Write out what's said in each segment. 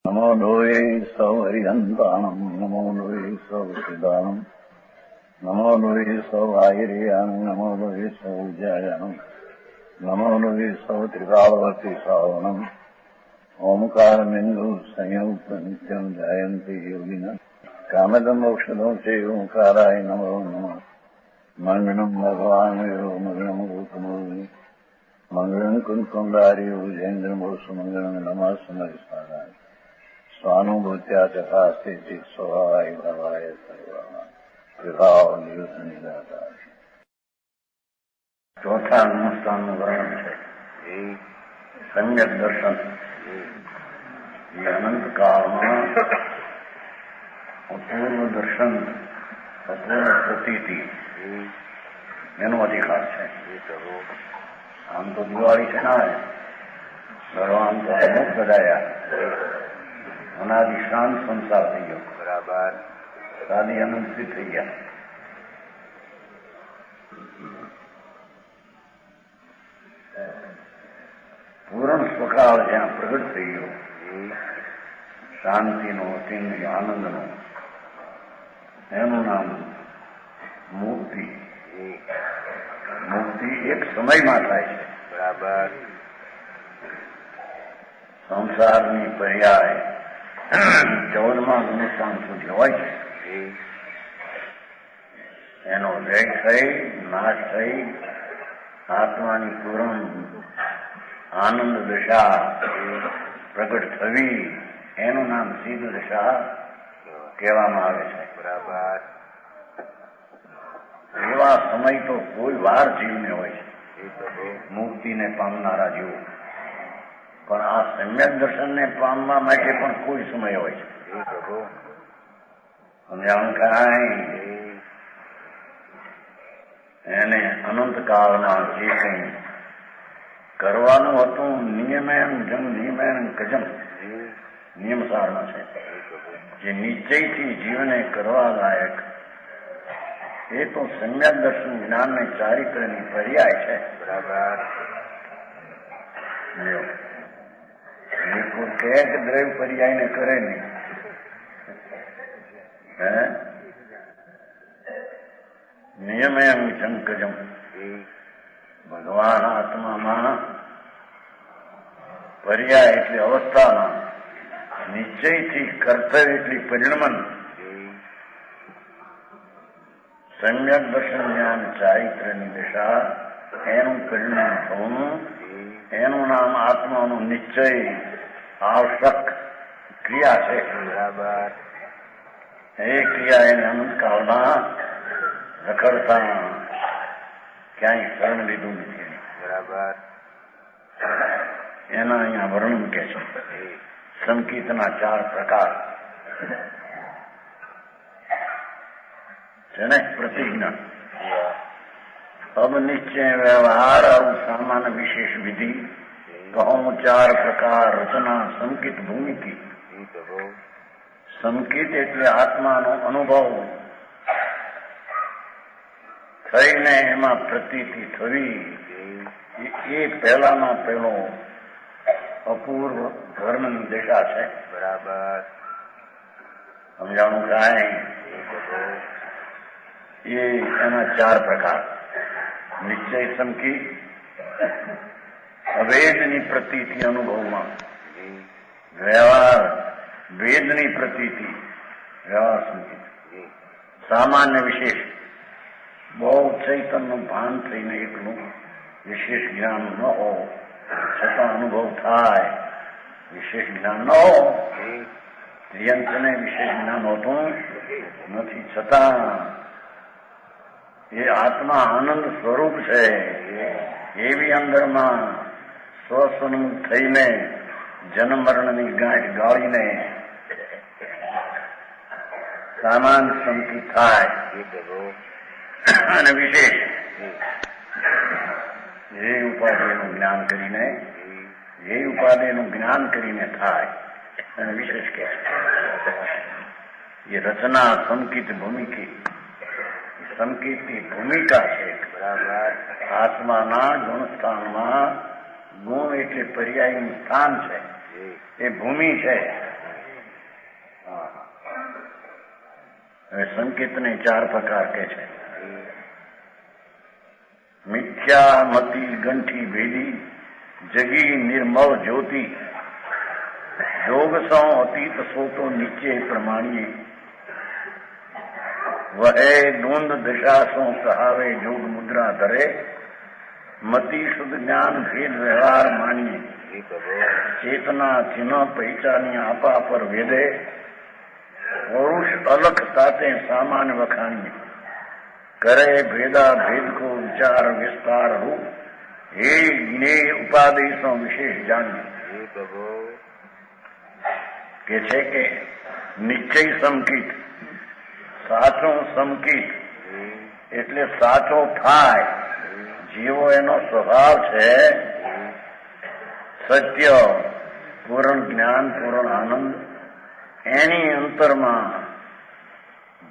नमो लोये सौहरिहन्ताणम् नमो लोये सौहृदानम् नमो लोये सौवाहिर्यानम् नमो लोये सौजायानम् नमो लोये सौत्रिकावती सावनम् ओंकारमिन्दु संयुक्त नित्यम् जायन्ति योगिनः कामदम् मोक्षदम् च ओंकाराय नमो नमः मङ्गलम् भगवान् वीरो मङ्गलम् रूपमोहि मङ्गलम् कुन्कुण्डारि उजेन्द्रमोसु मङ्गलम् नमः समरिसाराय स्वानुभूत्या तथास्ति स्वभावाय भवाय विभाव निदाता। चौथा अनुष्ठान वर्णन है सम्यक दर्शन। ये अनंत काल में अपूर्व दर्शन अपूर्व प्रतीति એનો અધિકાર છે. આમ તો દિવાળી છે ને ભગવાન તો અમુક બધાયા અનાદિ શાંત સંસાર થઈ ગયો. બરાબર. સાદી અનંતથી થઈ ગયા. પૂર્ણ સ્વકાળ જ્યાં પ્રગટ થઈ ગયો શાંતિનો અતિન્દ્રિય આનંદનો એનું નામ મુક્તિ. મુક્તિ એક સમયમાં થાય છે. બરાબર. સંસારની પર્યાય 14મા અનુષ્ઠાન સુધી હોય છે. એનો લય થઈ નાશ થઈ આત્માની પૂર્ણ આનંદ દશા પ્રગટ થવી એનું નામ સિદ્ધ દશા કહેવામાં આવે છે. બરાબર. એવા સમય તો કોઈ વાર જીવને હોય છે મુક્તિને પામનારા જેવું, પણ આ સમ્યક દર્શનને પામવા માટે પણ કોઈ સમય હોય છે. સમજાણું કાંઈ એને અનંતકાળમાં જે કંઈ કરવાનું હતું નિયમેન જમ નિયમેન કજમ નિયમસારમાં છે જે નિશ્ચયથી જીવને કરવા લાયક એ તો સમ્યક દર્શન જ્ઞાનને ચારિત્રની પર્યાય છે. બરાબર. કોઈ કહે કે દ્રવ્ય પર્યાયને કરે નહીં. નિયમેમ જંકજમ ભગવાન આત્મામાં પર્યાય એટલે અવસ્થામાં નિશ્ચયથી કર્તવ્ય એટલી પરિણમન સમ્યક દર્શન જ્ઞાન ચારિત્રની દિશા એનું પરિણામ થવું એનું નામ આત્માનું નિશ્ચય આવશ્યક ક્રિયા છે. બરાબર. એ ક્રિયા એને અનંતકાળમાં રખડતા ક્યાંય શરણ લીધું નથી. બરાબર. એના અહીંયા વર્ણન કે છે. સંકિતના 4 પ્રકાર છે ને. પ્રતિજ્ઞા, અબનિશ્ચય વ્યવહાર और सामान्य विशेष विधि कहूं 4 प्रकार रचना संकित भूमि की. સંકિત એટલે આત્માનો અનુભવ થઈને એમાં પ્રતીતિ થવી એ પહેલામાં પહેલો અપૂર્વ ધર્મની દિશા છે. બરાબર. સમજાણું કાંઈ એ એના 4 પ્રકાર. નિશ્ચય સંકિત, અવેદની પ્રતીતિ અનુભવમાં, વ્યવહાર વેદની પ્રતીતિ વ્યવહાર સંકિત, સામાન્ય વિશેષ બહુ ચૈતનનું ભાન થઈને એકલું વિશેષ જ્ઞાન ન હો છતાં અનુભવ થાય. વિશેષ જ્ઞાન ન હો ત્રિયંતને વિશેષ જ્ઞાન હોતું નથી છતાં એ આત્મા આનંદ સ્વરૂપ છે એવી અંદરમાં સ્વસ્વન્મુખ થઈને જન્મ મરણની ગાળીને સામાન સંકિત થાય અને વિશેષ એ ઉપાધિનું જ્ઞાન કરીને થાય અને વિશેષ કે એ રચના સંકિત ભૂમિકી સંકેતની ભૂમિકા છે. બરાબર. આત્માના ગુણસ્થાનમાં ગુણ એટલે પર્યાયનું સ્થાન છે. એ ભૂમિ છે. હવે સંકેતને 4 પ્રકાર કે છે. મિથ્યા મતિ ગંઠી ભેદી જગી નિર્મળ જ્યોતિ જોગ સો અતીત સોતો નીચે પ્રમાણીએ વહે ડોંદ દશા સો કહાવે જોગ મુદ્રા ધરે મતિ શુદ્ધ જ્ઞાન ભેદ વ્યવહાર માનીએ ચેતના ચિહ્ન પહેચાની આપા પર વેદે પૌરુષ અલખ તાતે સામાન વખાણીએ કરે ભેદા ભેદ કો વિચાર વિસ્તાર રૂપ હે જ્ઞેય ઉપાદેશો વિશેષ જાણીએ કે છે કે નિશ્ચય સમકિત સાચો સમકિત એટલે સાચો થાય જેવો એનો સ્વભાવ છે સત્ય પૂર્ણ જ્ઞાન પૂર્ણ આનંદ એની અંતરમાં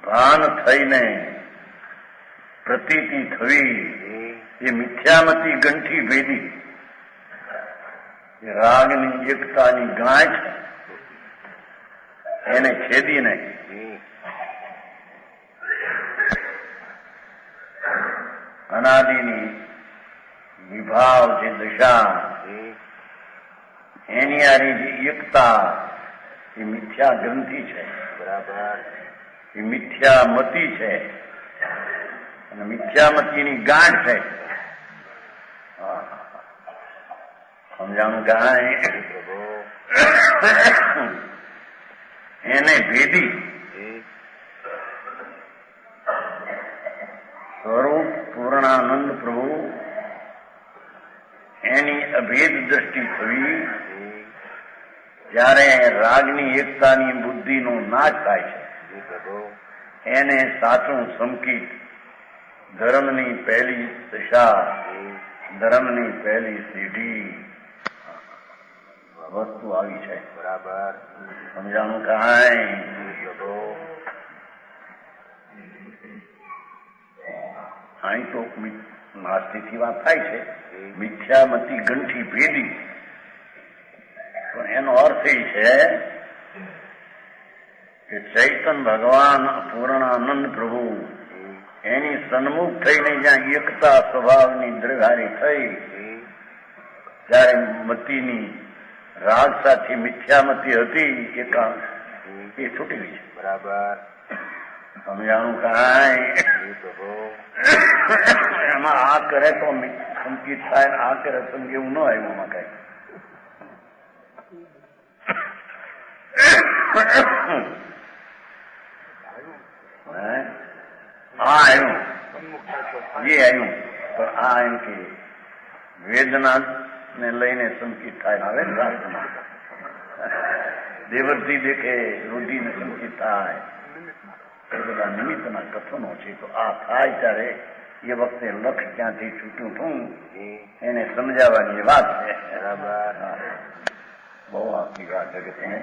ભાન થઈને પ્રતીતિ થવી એ મિથ્યામતી ગંઠી ભેદી રાગની એકતાની ગાંઠ એને છેદીને અનાદિની વિભાવ જે દશા એની આરી જે એકતા એ મિથ્યા ગ્રંથિ છે. બરાબર. એ મિથ્યા મતિ છે અને મિથ્યામતીની ગાંઠ છે. સમજાણું કાંઈ એને ભેદી સ્વરૂપ પૂર્ણાનંદ પ્રભુ એની અભેદ દ્રષ્ટિ થવી જ્યારે રાગની એકતાની બુદ્ધિનો નાશ થાય છે એને સાચું સમકિત ધર્મની પહેલી દશા ધર્મની પહેલી સીઢી વસ્તુ આવી છે. બરાબર. સમજાણું કાંઈ અહીં તો નાસ્તિકથી વાત થાય છે મિથ્યામતી ગંઠી ભેદી પણ એનો અર્થ એ છે કે ચૈતન ભગવાન પૂર્ણાનંદ પ્રભુ એની સન્મુખ થઈને જ્યાં એકતા સ્વભાવની દ્રઢારી થઈ ત્યારે મતીની રાગ સાથે મિથ્યામતી હતી એકાંત એ છૂટી ગઈ છે. બરાબર. સમજાણું કાંઈ એમાં આ કરે તો સંકિત થાય આ કરે સંગ એવું ન આવ્યું એમાં કઈ. આવ્યું એ આવ્યું પણ આ એમ કે વેદના ને લઈને સંકિત થાય આવે ને રાષ્ટ્રમાં દેવરથી દેખે રુધિને સંકિત થાય એ બધા નિમિત્તના કથનો છે. તો આ થાય ત્યારે એ વખતે લક્ષ ક્યાંથી છૂટ્યું હતું એને સમજાવવાની વાત છે. બરાબર. બહુ આખી વાત જગતને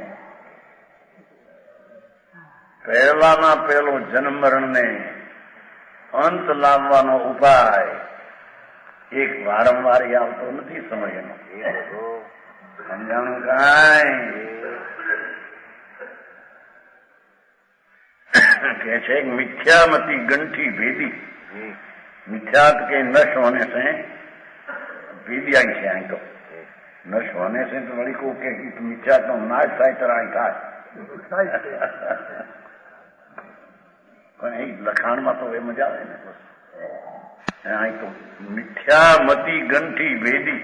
પહેલામાં પહેલો જન્મ મરણને અંત લાવવાનો ઉપાય એક વારંવાર આવતો નથી સમય એનો. સમજાણું કાંઈ કે છે मिथ्यामती गंठी भेदी मिथ्यात के नश होने से भेदी आई से आई तो नश होने से तो बड़ी को के मिथ्या तो नाश થાય તરાય થાય પણ એ લખાણમાં તો એ મજા આવે ને અહીં તો મિથ્યામતી ગંઠી ભેદી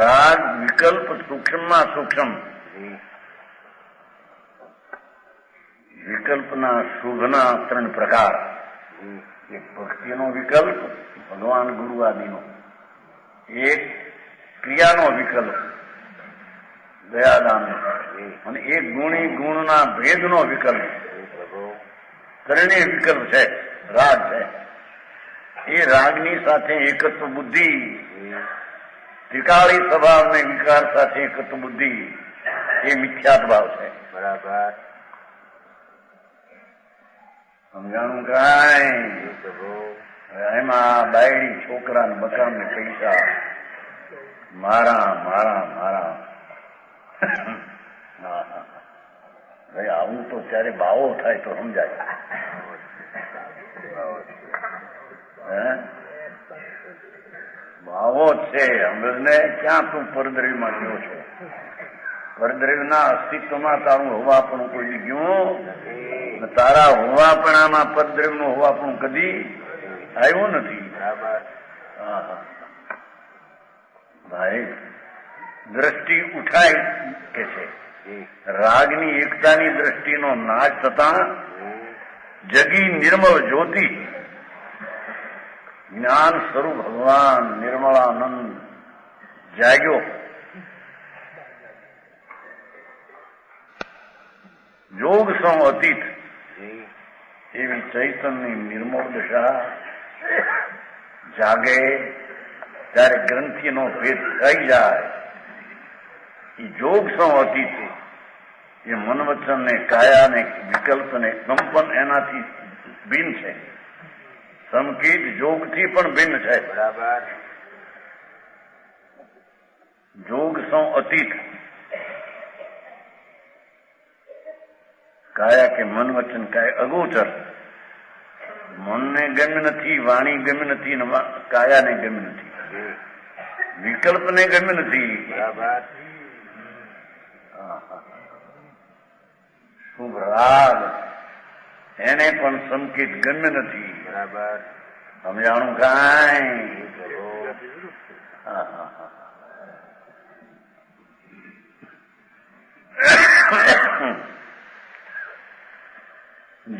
રાગ વિકલ્પ સૂક્ષ્મમાં સૂક્ષ્મ વિકલ્પના શુભના 3 પ્રકાર. એક ભક્તિનો વિકલ્પ ભગવાન ગુરુ આદિનો, એક ક્રિયાનો વિકલ્પ દયાદાન અને એક ગુણી ગુણના ભેદનો વિકલ્પ. ત્રણેય વિકલ્પ છે રાગ છે. એ રાગની સાથે એકત્વ બુદ્ધિ ત્રિકાળી સ્વભાવને વિકાર સાથે એકત્વ બુદ્ધિ એ મિથ્યાત ભાવ છે. બરાબર. સમજાણું કાંઈ એમાં બાયડી છોકરા ને મકાન ને પૈસા મારા મારા મારા ભાઈ આવું તો ત્યારે ભાવો થાય તો સમજાય. ભાવો છે અમૃતને ક્યાં તું પરદ્રવ્યમાં ગયો છો? પરદ્રવ્યના અસ્તિત્વમાં તારું હોવાપણું કોઈ ગયું, તારા હોવાપણામાં પરદ્રવ્યનું હોવાપણું કદી આવ્યું નથી. ભાઈ દ્રષ્ટિ ઉઠાય કે છે રાગની એકતાની દ્રષ્ટિનો નાશ થતા જગી નિર્મળ જ્યોતિ જ્ઞાન સ્વરૂપ ભગવાન નિર્મળાનંદ જાગ્યો. જોગ સૌ અતીત એવી ચૈતન્યની નિર્મળ દશા જાગે ત્યારે ગ્રંથિનો ભેદ થઈ જાય. એ જોગ સૌ અતીત એ મનવચન ને કાયા ને વિકલ્પ ને કંપન એનાથી ભિન્ન છે. સંકેત જોગથી પણ ભિન્ન છે. બરાબર. જોગ સૌ અતીત કાયા કે મન વચન કાય અગોચર. મનને ગમ્ય નથી, વાણી ગમ્ય નથી, કાયાને ગમ્ય નથી, વિકલ્પને ગમ્ય નથી. શુભ રાગ એને પણ સંકેત ગમ્ય નથી. બરાબર. સમજાણું કાંઈ?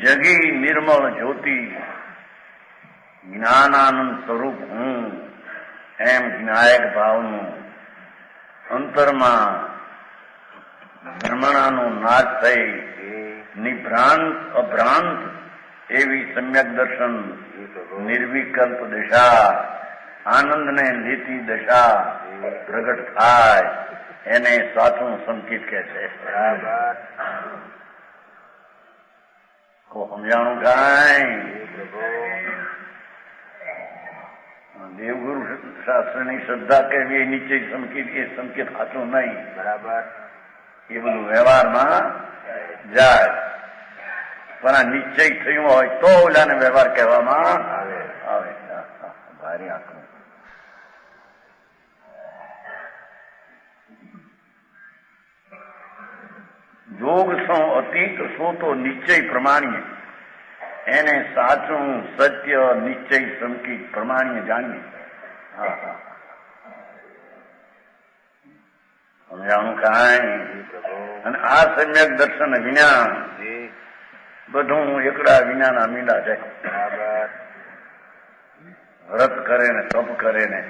જગી નિર્મળ જ્યોતિ જ્ઞાનાનંદ સ્વરૂપ હું એમ જ્ઞાયક ભાવનું અંતરમાં ભ્રમણાનો નાશ થઈ નિભ્રાંત અભ્રાંત એવી સમ્યક દર્શન નિર્વિકલ્પ દશા આનંદને લેતી દશા પ્રગટ થાય એને સાચું સંકેત કહે છે. સમજાણું કાંઈ? દેવગુરુ શાસ્ત્રની શ્રદ્ધા કહેવી એ નિશ્ચય સંકેત, એ સંકેત સાચું નહીં. બરાબર. એ બધું વ્યવહારમાં જાય પણ આ નિશ્ચય થયું હોય તો ઓલાને વ્યવહાર કહેવામાં આવે. ભારે આંકડું. જોગ સૌ અતીત સો તો નિશ્ચય પ્રમાણીએ એને સાચું સત્ય નિશ્ચય સંકેત પ્રમાણીએ જાણીએ. સમજાણું કાંઈ? અને આ સમ્યક દર્શન વિના બધું એકડા વિનાના મીંડા છે. વ્રત કરે ને તપ કરે ને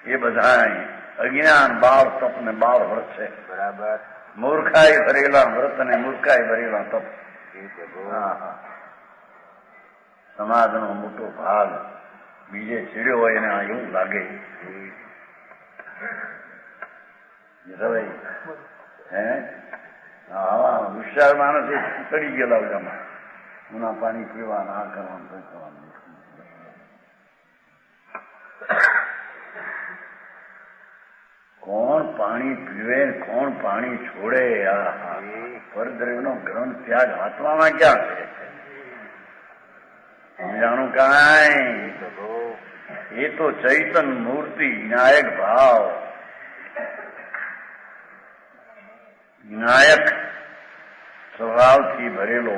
એ બધા અજ્ઞાન બાળ તપ ને બાળ વ્રત છે. બરાબર. મૂર્ખાઈ ભરેલા વ્રત અને મૂર્ખાઈ ભરેલા તપ. સમાજનો મોટો ભાગ બીજે ચીડ્યો હોય એને એવું લાગે હોશિયાર માણસ ચડી ગયેલા બધામાં ઉના પાણી પીવાના આ કરવાનું કરવાનું. કોણ પાણી પીવે કોણ પાણી છોડે? પરદ્રવ્યનો ગ્રંથ ત્યાગ આત્મામાં ક્યાં છે? સમજાણું કાંઈ? એ તો ચૈતન મૂર્તિ જ્ઞાયક ભાવ જ્ઞાયક સ્વભાવથી ભરેલો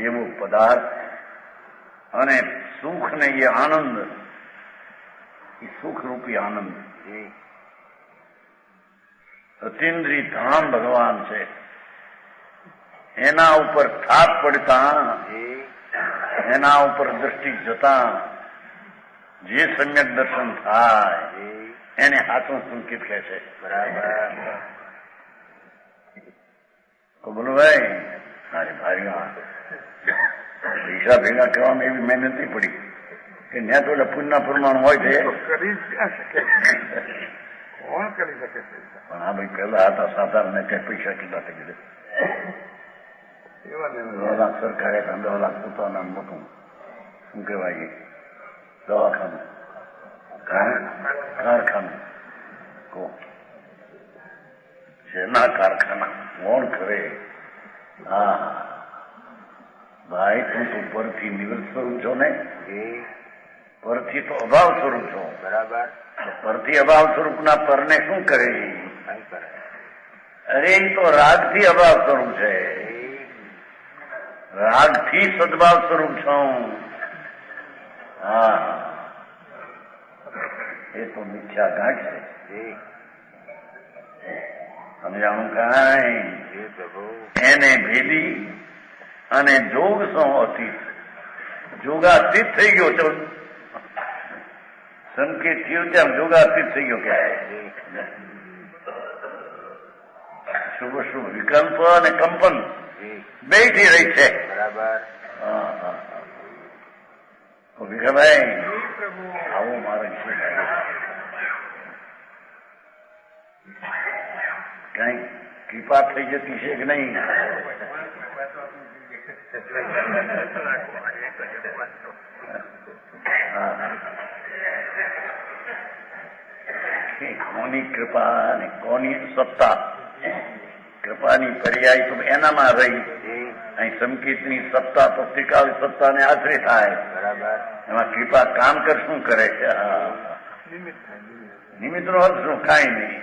એવો પદાર્થ અને સુખ ને એ આનંદ, એ સુખરૂપી આનંદ અતિન્દ્રિય ધામ ભગવાન છે. એના ઉપર થાપ પડતા એના ઉપર દ્રષ્ટિ જતા જે સમ્યક દર્શન થાય એને સાચું સંકેત કહે છે. બરાબર. તો બોલો ભાઈ મારી ભારી પૈસા ભેગા કરવામાં એવી મહેનત નહીં પડી કે ત્યાં તો એટલે પુણ્યના પ્રમાણ હોય છે. કરી ક્યાં શકે? કોણ કરી શકે છે? પણ આ ભાઈ પેલા હતા સાધારણ કઈ પૈસા કેટલા થઈ ગયા? 2 લાખ સરકારે 2 લાખ પોતાના મોટું શું કહેવાય દવાખાનું કારખાનું કહો શેના કારખાના કોણ કરે? હા ભાઈ તું તો પરથી નિવૃત્ત સ્વરૂપ છો ને, પરથી તો અભાવ સ્વરૂપ છો. બરાબર. પરથી અભાવ સ્વરૂપના પરને શું કરે? અરે એ તો રાગથી અભાવ સ્વરૂપ છે, રાગથી સદભાવ સ્વરૂપ છું. હા એ તો મિથ્યા ગાંઠ છે. સમજાણું કાંઈ? એને ભેદી અને જોગ સો અતીત, જોગાતીત થઈ ગયો છો. સંકેત થયું ત્યાં જોગાતીત થઈ ગયો. ક્યારે શુભ શુભ વિકલ્પ અને કંપન બે થી રહી છે. બરાબર. વિઘભાઈ આવો માર્ગ છે. કઈ કૃપા થઈ જતી છે કે નહીં? કોની કૃપા અને કોની સત્તા? કૃપાની પર્યાય તો એનામાં રહી. અહીં સંકેતની સત્તા તો ત્રિકાળ સત્તાને આશરે થાય. બરાબર. એમાં કૃપા કામ કર શું કરે છે? નિમિત્તનો અર્થ શું? કાંઈ નહીં.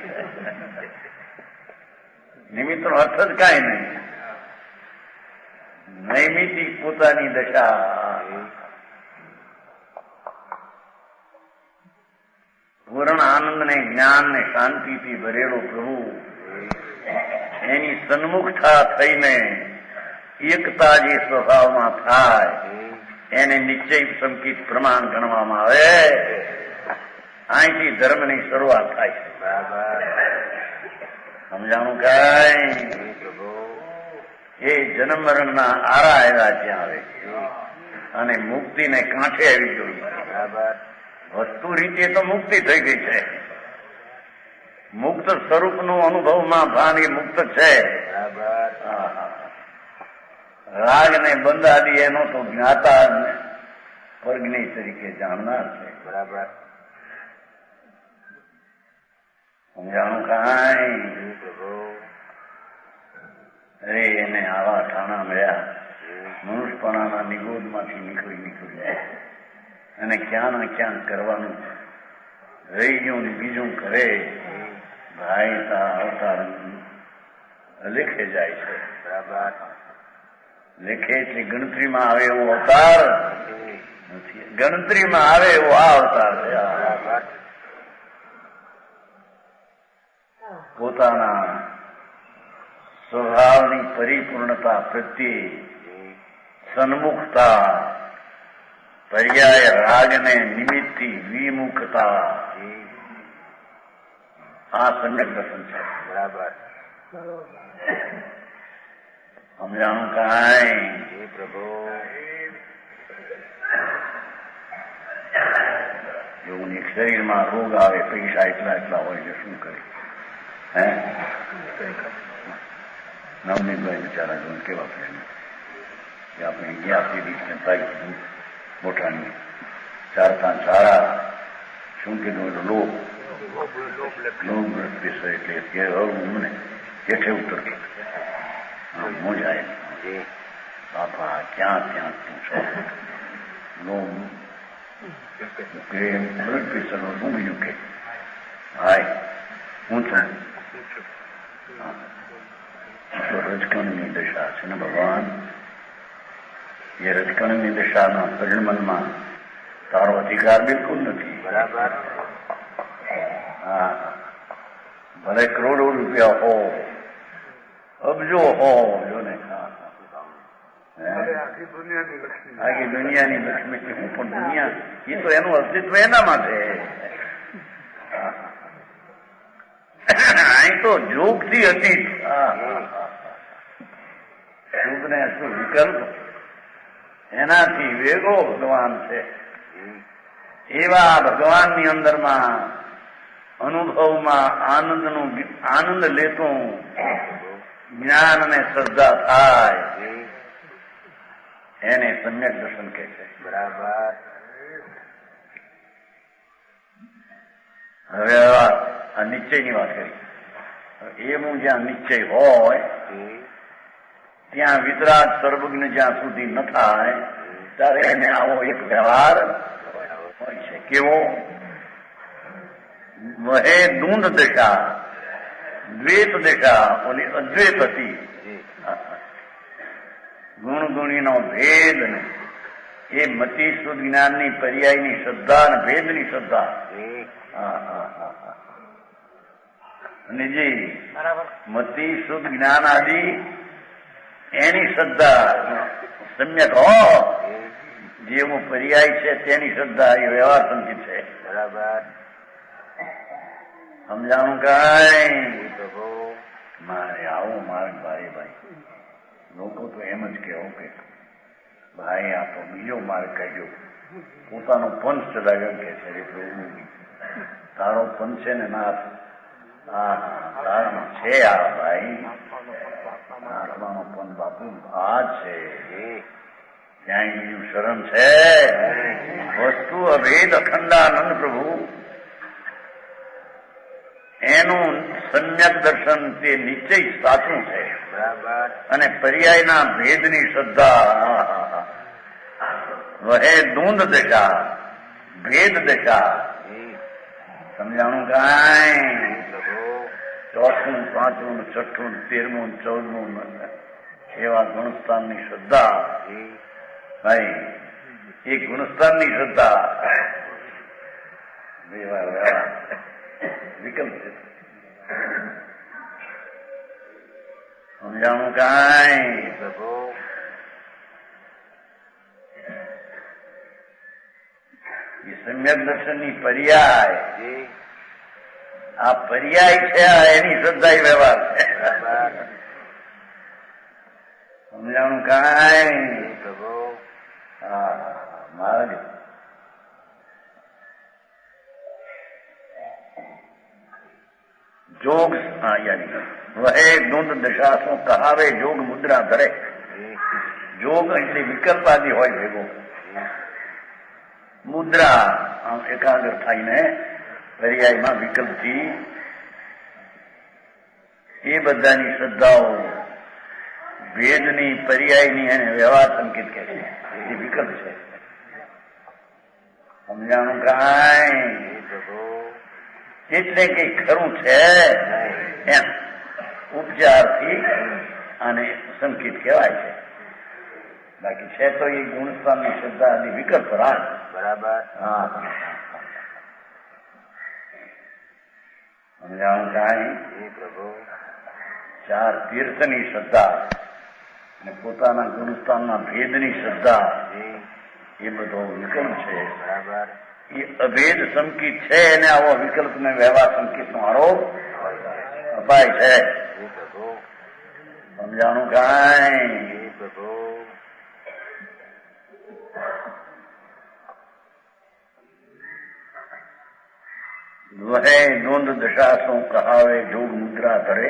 નિમિત્તનો અર્થ જ કાંઈ નહીં. નૈમિતિક પોતાની દશા, પૂર્ણ આનંદ ને જ્ઞાન ને શાંતિથી ભરેલો પ્રભુ એની સન્મુખતા થઈને એકતા જે સ્વભાવમાં થાય એને નિશ્ચય સંકિત પ્રમાણ ગણવામાં આવે. અહીંથી ધર્મની શરૂઆત થાય છે. સમજાણું કાંઈ? એ જન્મ મરણના આરા આવ્યા ત્યાં આવે અને મુક્તિને કાંઠે આવી જોઈ. વસ્તુ રીતે તો મુક્તિ થઈ ગઈ છે. મુક્ત સ્વરૂપનું અનુભવમાં ભાન એ મુક્ત છે. રાગ ને બંધ આદિ એનો તો જ્ઞાતા પરજ્ઞેય તરીકે જાણનાર છે. બરાબર. સમજાણું કાંઈ? અરે એને આવા ઠાણા મળ્યા, મનુષ્યપણાના નિગોદમાંથી નીકળી અને ક્યાં ના ક્યાં કરવાનું રહી ગયું ને બીજું કરે. ભાઈ તા અવતાર લેખે જાય છે. બરાબર. લેખે એટલે ગણતરીમાં આવે એવો અવતાર નથી. ગણતરીમાં આવે એવો આ અવતાર છે. પોતાના સ્વભાવની પરિપૂર્ણતા પ્રત્યે સન્મુખતા, પર્યાય રાગને નિમિત્તથી વિમુખતા, આ સમ્યક દર્શન છે. બરાબર. સમજાણું કાંઈ? પ્રભુ એવું એક શરીરમાં રોગ આવે, પૈસા એટલા હોય એટલે શું કરે? હે નવનીતભાઈ બિચારા જોઈને કેવા પ્રેમ કે આપણે ગયા તે દિવસને તારીખ મોટાની 4-5 સારા શું કીધું લોક બ્લડ પ્રેશર એટલે મને હેઠે ઉતરતો મોજાય. બાપા ક્યાં ત્યાં તું છો? બ્લડ પ્રેશરનો શું બીજું કે ભાઈ હું છું તો રજકણની દશા છે ને ભગવાન. એ રજકણની દશાના પરિણમનમાં તારો અધિકાર બિલકુલ નથી. બરાબર. હા ભલે કરોડો રૂપિયા હો, અબજો હો, જો ને આખી દુનિયાની લક્ષ્મી, આખી દુનિયાની લક્ષ્મી. હું પણ દુનિયા એ તો એનું અસ્તિત્વ એનામાં છે. અહીં તો જોગથી અતીત, શુભ ને અશુભ વિકલ્પ એનાથી વેગો ભગવાન છે. એવા ભગવાનની અંદરમાં અનુભવમાં આનંદ લેતું જ્ઞાન અને શ્રદ્ધા થાય એને સમ્યક દર્શન કહે છે. બરાબર. હવે આ નિશ્ચયની વાત કરી. એનું જ્યાં નિશ્ચય હોય ત્યાં વિતરાગ સર્વજ્ઞ જ્યાં સુધી ન થાય ત્યારે એને આવો એક વ્યવહાર હોય છે. કેવો? વહે દૂંધ દશા, દ્વૈત દશા ઓલી અદ્વૈત હતી. ગુણ ગુણીનો ભેદ ને એ મતિ શુદ્ધ જ્ઞાનની પર્યાયની શ્રદ્ધા અને ભેદની શ્રદ્ધા. અને જે મતિ શુદ્ધ જ્ઞાન આદિ એની શ્રદ્ધા સમ્યક હો, જેવો પર્યાય છે તેની શ્રદ્ધા એ વ્યવહાર સંચિત છે. બરાબર સમજાણું કઈ? મારે આવો માર્ગ ભાઈ. લોકો તો એમ જ કેવો કે ભાઈ આ તો બીજો માર્ગ કહેજો. પોતાનો પંચ ચલાવ્યો કે છે પ્રભુ તારો પંચ છે ને નાથ છે આ ભાઈ આત્માનો પંચ બાપુ આ છે. ક્યાંય બીજું શરણ છે? વસ્તુ અભેદ અખંડાનંદ પ્રભુ એનું સમ્યક દર્શન તે નિશ્ચય સાચું છે. બરાબર અને પર્યાયના ભેદની શ્રદ્ધા વહે દૂંધ દશા, ભેદ દશા. સમજાણું કાંઈ? ચોથું, પાંચમું, છઠ્ઠું, 13મું, 14મું એવા ગુણસ્થાનની શ્રદ્ધા. ભાઈ એ ગુણસ્થાનની શ્રદ્ધા વિકલ્પ છે. સમજાણું કાંઈ? એ સમ્યક દર્શનની પર્યાય, આ પર્યાય છે એની શ્રદ્ધા વ્યવહાર છે. સમજાણું કાંઈ? મહારાજ જોગ વહે દુંદ દશા શું કહાવે જોગ મુદ્રા ધરે. જોગ એટલે વિકલ્પ આદિ હોય ભેગો. મુદ્રા આમ એકાગ્ર થઈને પર્યાયમાં વિકલ્પથી એ બધાની શ્રદ્ધાઓ ભેદની પર્યાયની અને વ્યવહાર સંકેત કહે છે. એ વિકલ્પ છે. સમજાણું કાંઈ? એટલે કઈ ખરું છે એમ ઉપચારથી અને સંકેત કહેવાય છે. બાકી છે તો એ ગુણસ્થાનની શ્રદ્ધા અને વિકલ્પ રાગ. બરાબર હા સમજાણું કાંઈ? પ્રભુ ચાર તીર્થની શ્રદ્ધા અને પોતાના ગુણસ્થાનના ભેદની શ્રદ્ધા એ બધો વિકલ્પ છે. બરાબર એ અભેદ સંકેત છે એને આવો વિકલ્પ ને વ્યવહાર સંકેત નો આરોપ અપાય છે. સમજાણું કાંઈ? વહે નોંધ દશા શું કહાવે જોગ મુદ્રા ધરે.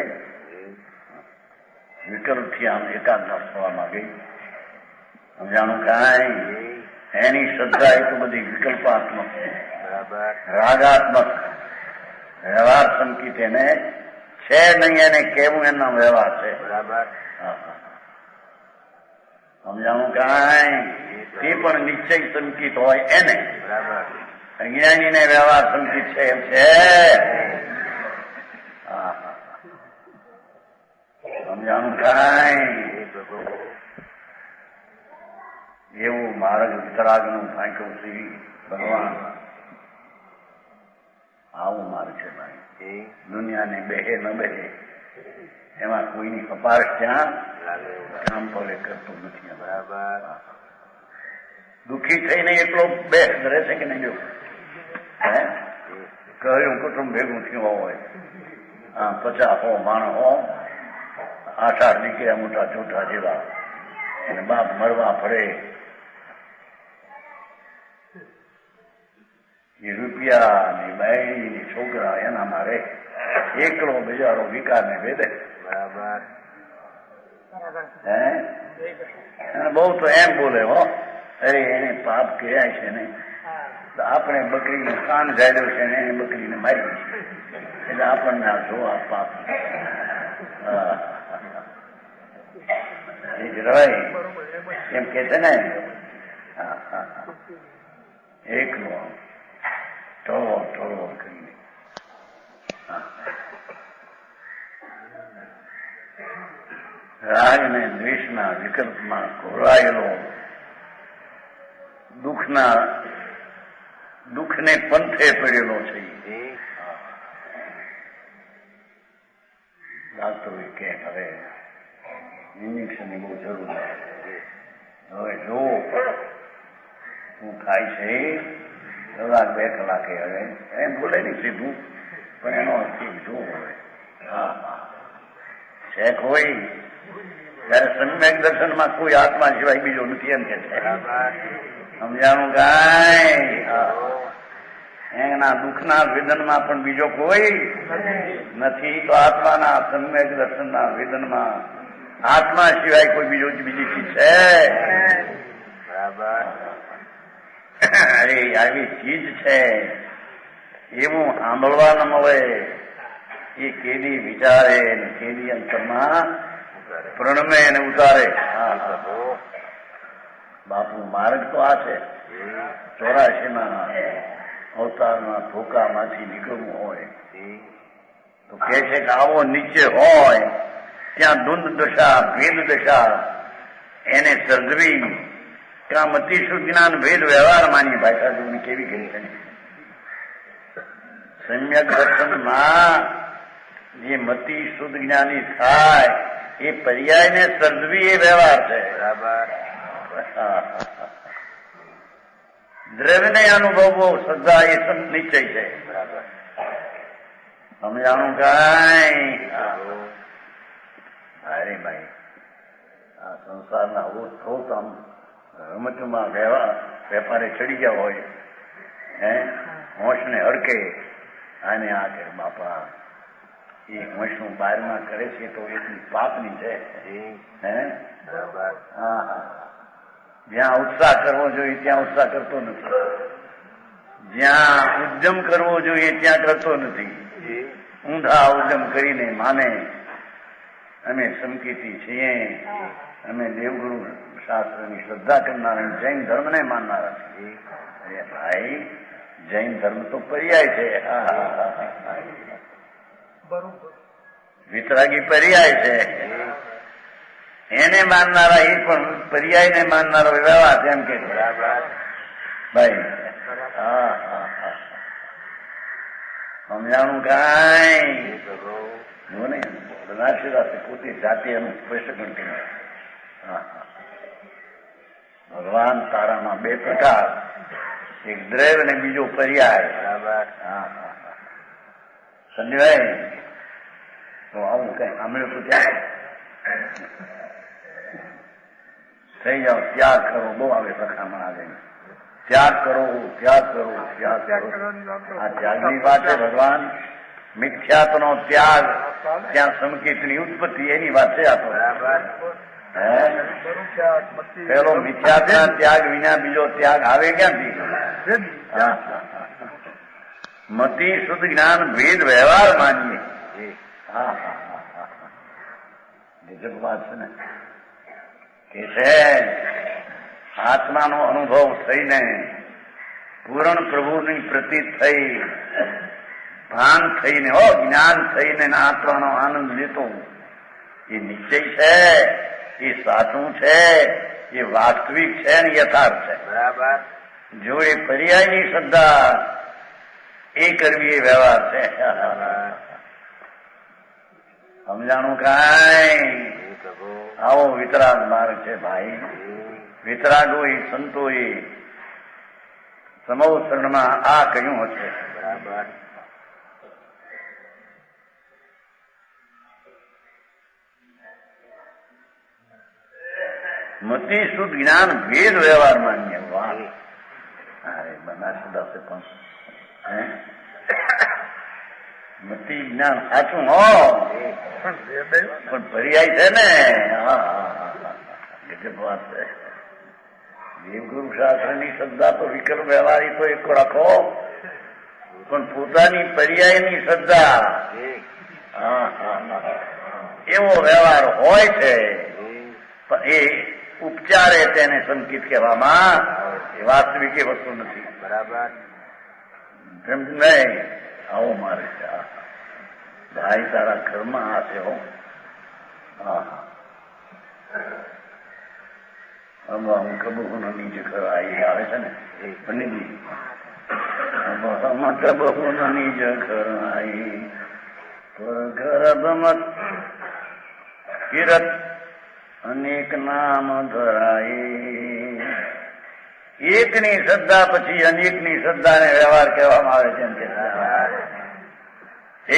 વિકલ્પથી આમ એકાગ્ર થવા માંગે. સમજાણું કાંઈ? એની શ્રદ્ધા એ તો બધી વિકલ્પાત્મક, રાગાત્મક, વ્યવહાર સંકેત એને છે નહીં. એને કેવું એના વ્યવહાર છે. બરાબર સમજાણું કાંઈ? તે પણ નિશ્ચય સંકેત હોય એને. બરાબર અજ્ઞાની ને વ્યવહાર સંકેત છે એમ છે. સમજાણું કાંઈ? એવું માર્ગ વિતરાગનું ફાંક્યું શ્રી ભગવાન. આવું માર્ગ છે ભાઈ. દુનિયાને બેહે ન બેહે એમાં કોઈની કપારશ ત્યાં કામ પગે કરતું નથી. બરાબર દુઃખી થઈને એટલો બેસ રહેશે કે નહીં? જો કહ્યું કુટુંબ ભેગું થયું હોય 50 માણસ હો, 8 દીકરા મોટા ચોટા જેવા, અને બાપ મરવા ફરે. એ રૂપિયા ની બાઈ ની છોકરા એના મારે એકલો બિચારો વિકાર ને ભેદે. બરાબર હે બહુ તો એમ બોલે હો, અરે એને પાપ કર્યા છે ને, આપણે બકરીને કાન ગાળ્યો છે ને એને બકરીને મારી છે, એટલે આપણને આ જો આ પાપ. એનાથી જ રહે એમ કે છે ને. એકલો ટળવો કરીને રાગ ને દ્વેષના વિકલ્પમાં ઘોળાયેલો દુઃખને પંથે પડેલો છે. ડાક્ટરો કે હવે ઇન્જેક્શનની બહુ જરૂર નથી, હવે જો શું થાય છે કલાક 2 કલાકે હવે એમ બોલે નહીં સીધું, પણ એનો અર્થ જો હોય શેક હોય ત્યારે સમ્યક દર્શનમાં કોઈ આત્મા સિવાય બીજો નથી એમ કે છે. સમજાણું કાંઈ? એના દુઃખના વેદનમાં પણ બીજો કોઈ નથી, તો આત્માના સમ્યક દર્શનના વેદનમાં આત્મા સિવાય કોઈ બીજી ચીજ છે? અરે આવી ચીજ છે એવું સાંભળવા ન મળે એ કેદી વિચારે ને કેદી અંતરમાં પ્રણમે ને ઉતારે. બાપુ માર્ગ તો આ છે. 84 અવતારના ધોકામાંથી નીકળવું હોય તો કે છે કે આવો નીચે હોય ત્યાં ધુંધ દશા ભેદ દશા એને સર્જવી ત્યાં મતિ શુદ્ધ જ્ઞાન ભેદ વ્યવહાર માની ભાષા જોની કેવી કરી છે. સમ્યક દર્શનમાં જે મતિ શુદ્ધ જ્ઞાની થાય એ પર્યાયને સર્જવી એ વ્યવહાર છે. દ્રવ્યને અનુભવવો શ્રદ્ધા એ નિશ્ચય છે. સમજાણું કાંઈ? અરે ભાઈ આ સંસારના થોત આમ રમતમાં વેપારે ચડી ગયા હોય હોશને અડકે આને આ કે બાપા એ હોશનું બહારમાં કરે છે તો એટલી પાપની છે. જ્યાં ઉત્સાહ કરવો જોઈએ ત્યાં ઉત્સાહ કરતો નથી, જ્યાં ઉદ્યમ કરવો જોઈએ ત્યાં કરતો નથી. ઊંધા ઉદ્યમ કરીને માને અમે સંકેતી છીએ, અમે દેવગુરુ શાસ્ત્રની શ્રદ્ધા કરનારા જૈન ધર્મને માનનારા છીએ. અરે ભાઈ જૈન ધર્મ તો પર્યાય છે. વિતરાગી પર્યાય છે. એને માનનારા એ પણ પર્યાયને માનનારો વ્યવહાર છે એમ કે ભાઈ. સમજાણું કાંઈ? જોને બનારસીદાસે પોતે જાતે એનું સ્પષ્ટપણ કર્યું. ભગવાન તારામાં 2 પ્રકાર, એક દ્રવ્ય અને બીજો પર્યાય. સમજાય? તો આવું કઈ સાંભળ્યું તો ત્યાં થઈ જાઓ. ત્યાગ કરો બહુ આવે સખામણ આવે. ત્યાગ કરો, ત્યાગ કરો, ત્યાગ કરો. આ ત્યાગની વાત છે. ભગવાન મિથ્યાત્વનો ત્યાગ, ત્યાં સંકેતની ઉત્પત્તિ એની વાત છે. આ તો પેલો મિથ્યાત્વના ત્યાગ વિના બીજો ત્યાગ આવે ક્યાંથી? મતિ શુદ્ધ જ્ઞાન ભેદ વ્યવહાર માનીએ. ગજબ વાત છે ને. કે છે આત્માનો અનુભવ થઈને પૂર્ણ પ્રભુની પ્રતીત થઈ, ભાન થઈને જ્ઞાન થઈને આત્માનો આનંદ લેતો એ નિશ્ચય છે, એ સાચું છે, એ વાસ્તવિક છે ને યથાર્થ છે. બરાબર. જો એ પર્યાયની શ્રદ્ધા એ કરવી એ વ્યવહાર છે. સમજાણું કાંઈ? આવો વિતરાગ માર્ગ છે ભાઈ. વિતરાગો એ સંતો એ સમવસરણમાં આ કહ્યું હશે. બરાબર. મતિ શુદ્ધ જ્ઞાન ભેદ વ્યવહાર માન્ય. વાહ! અરે બનારસદાસે પણ મતિ જ્ઞાન સાચું પણ પર્યાય છે ને. ગજબ વાત છે. દેવગુરુ શાસ્ત્રની શ્રદ્ધા તો વિકલ્પ વ્યવહારી તો એક રાખો, પણ પોતાની પર્યાયની શ્રદ્ધા એવો વ્યવહાર હોય છે. પણ એ ઉપચારે તેને સંકિત કહેવામાં એ વાસ્તવિક એ વસ્તુ નથી. બરાબર. એમ નહીં, આવો મારે છે ભાઈ, તારા ઘરમાં આ છે હો. હા, હું કબૂનો નીચે આવી આવે છે ને પંડિતજી, કબૂનો નીચ ઘર આવી પર ગર્ભમત કિરત અનેક નામ ધરાય. એકની શ્રદ્ધા પછી અનેકની શ્રદ્ધાને વ્યવહાર કહેવામાં આવે છે.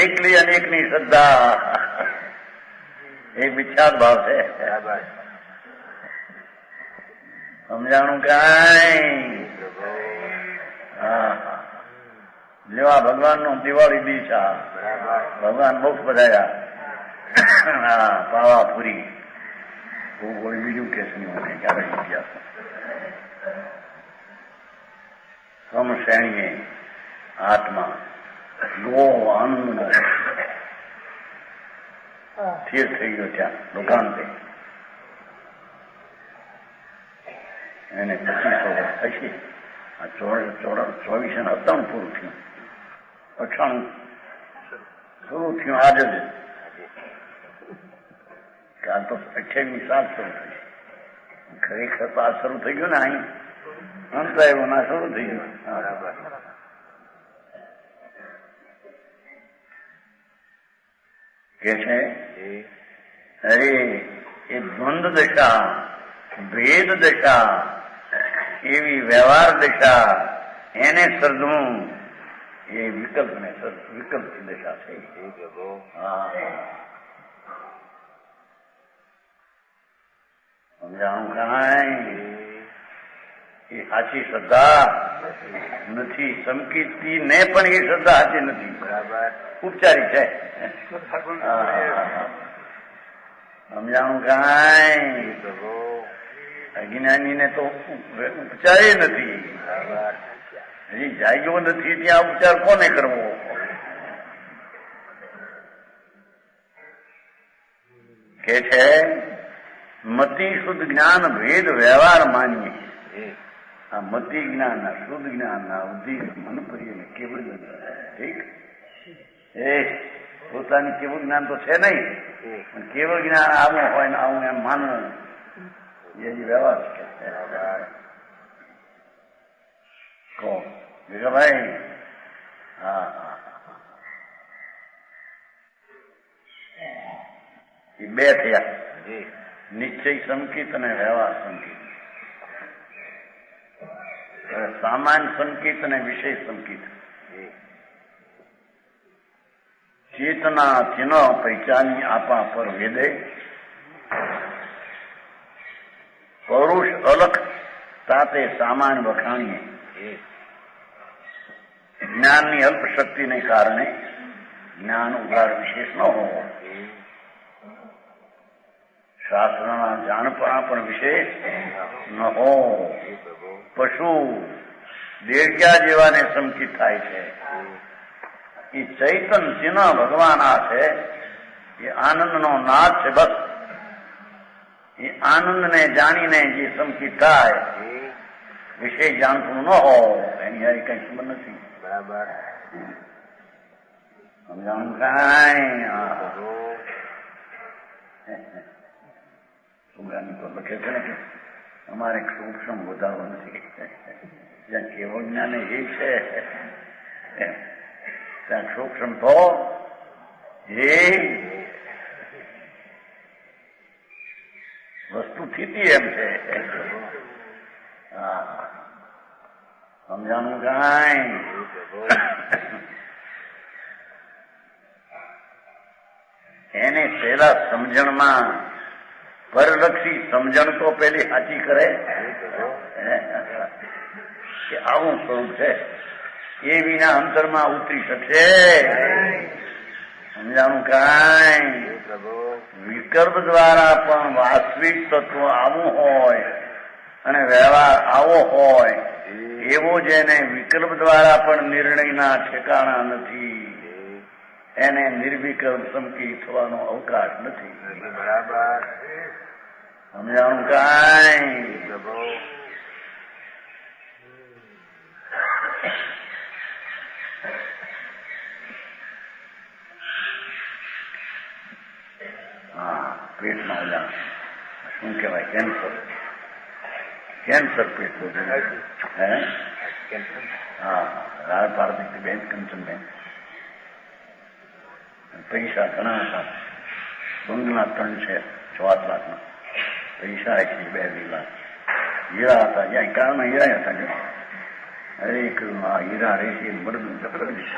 એકલી અનેકની શ્રદ્ધા એ મિથ્યા ભાવ છે. સમજાણું કાંઈ? હા, જેવા ભગવાનનું દિવાળી દીશા, ભગવાન મોક્ષ બધાયા. હા, પાવાપુરી કોઈ બીજું કેસ નહીં મને ક્યારે ઇતિહાસ. સમશ્રેણીએ આત્મા ગો અન્નનો સ્થિર થઈ ગયો ત્યાં દુકાન પે. એને 2500 વર્ષ થશે. આ 24 અને 97 પૂરું થયું. 98 શરૂ થયું આજે જ. કાલ તો 28મી સાલ શરૂ થઈ. ખરેખર તો આ શરૂ થઈ ગયું ને અહીં અંત આવ્યો ના શરૂ થઈ ગયું. કે છે અરે એ દ્વંદ દશા, ભેદ દશા, એવી વ્યવહાર દશા એને સર્જવું એ વિકલ્પની દશા છે. સમજાણું કાંઈ? એ સાચી શ્રદ્ધા નથી. સંકિતથી ને પણ એ શ્રદ્ધા સાચી નથી. ઉપચારી છે. સમજાણું કાંઈ? અજ્ઞાનીને તો ઉપચારે નથી. હજી જાગ્યો નથી ત્યાં ઉપચાર કોને કરવો? કે છે મતિ શુદ્ધ જ્ઞાન ભેદ વ્યવહાર માનીએ. આ મતિ જ્ઞાન ના શુદ્ધ જ્ઞાન ના બુદ્ધિ મન પ્રિય કેવળ ઠીક એ પોતાની કેવું જ્ઞાન તો છે નહીં, પણ કેવળ જ્ઞાન આવું હોય ને આવું એમ માનવું એ વ્યવહાર છે. કહો ભાઈ. હા, એ બે થયા, નિશ્ચય સંકિત અને વ્યવહાર સંકિત. સામાન્ય સંકિત અને વિષય સંકિત. ચેતના ચિહ્ન પૈચાની આપા પર વેદે પૌરુષ અલખ તાતે સામાન્ય વખાણીએ. જ્ઞાનની અલ્પ શક્તિને કારણે જ્ઞાન ઉગાડ વિશેષ ન હોવો. શાસ્ત્રના જાણપણા પણ વિશેષ ન હો. પશુ દેડક્યા જેવાને સંકિત થાય છે. એ ચૈતન ચિહ્ન ભગવાન આ છે, એ આનંદનો નાદ છે. બસ એ આનંદને જાણીને જે સંકિત થાય, વિશેષ જાણતું ન હો, એની હારી કઈ સંબંધ નથી. બરાબર. સમજાણું કાંઈ? છોકરાની તો લખે છે ને કે અમારે સૂક્ષ્મ વધારો નથી. જ્યાં કેવો જ્ઞાન એ છે ત્યાં સૂક્ષ્મ તો એ વસ્તુ સ્થિતિ એમ છે. સમજાણું કાંઈ? એને પહેલા સમજણમાં પરલક્ષી સમજણ તો પેલી સાચી કરે કે આવું સ્વરૂપ છે, એ વિના અંતરમાં ઉતરી શકશે? સમજાણું કાંઈ? વિકલ્પ દ્વારા પણ વાસ્તવિક તત્વ આવું હોય અને વ્યવહાર આવો હોય, એવો જેને વિકલ્પ દ્વારા પણ નિર્ણયના ઠેકાણા નથી, એને નિર્વિકલ્પ સંકિત થવાનો અવકાશ નથી. બરાબર. સમજાણું કાંઈ? પ્રભુ પેટમાં ઓલા શું કહેવાય કેન્સર પેટ બધું હે હા રાળ પાર્વતી બેન કંચનબેન પૈસા ઘણા હતા બંગલા 3 છે 4 લાખના પૈસા 2 લાખ હીરા હતા જ્યાં કાળમાં હીરા હતા અરે કહ્યું આ હીરા રેસી બધું જબરદસ્ત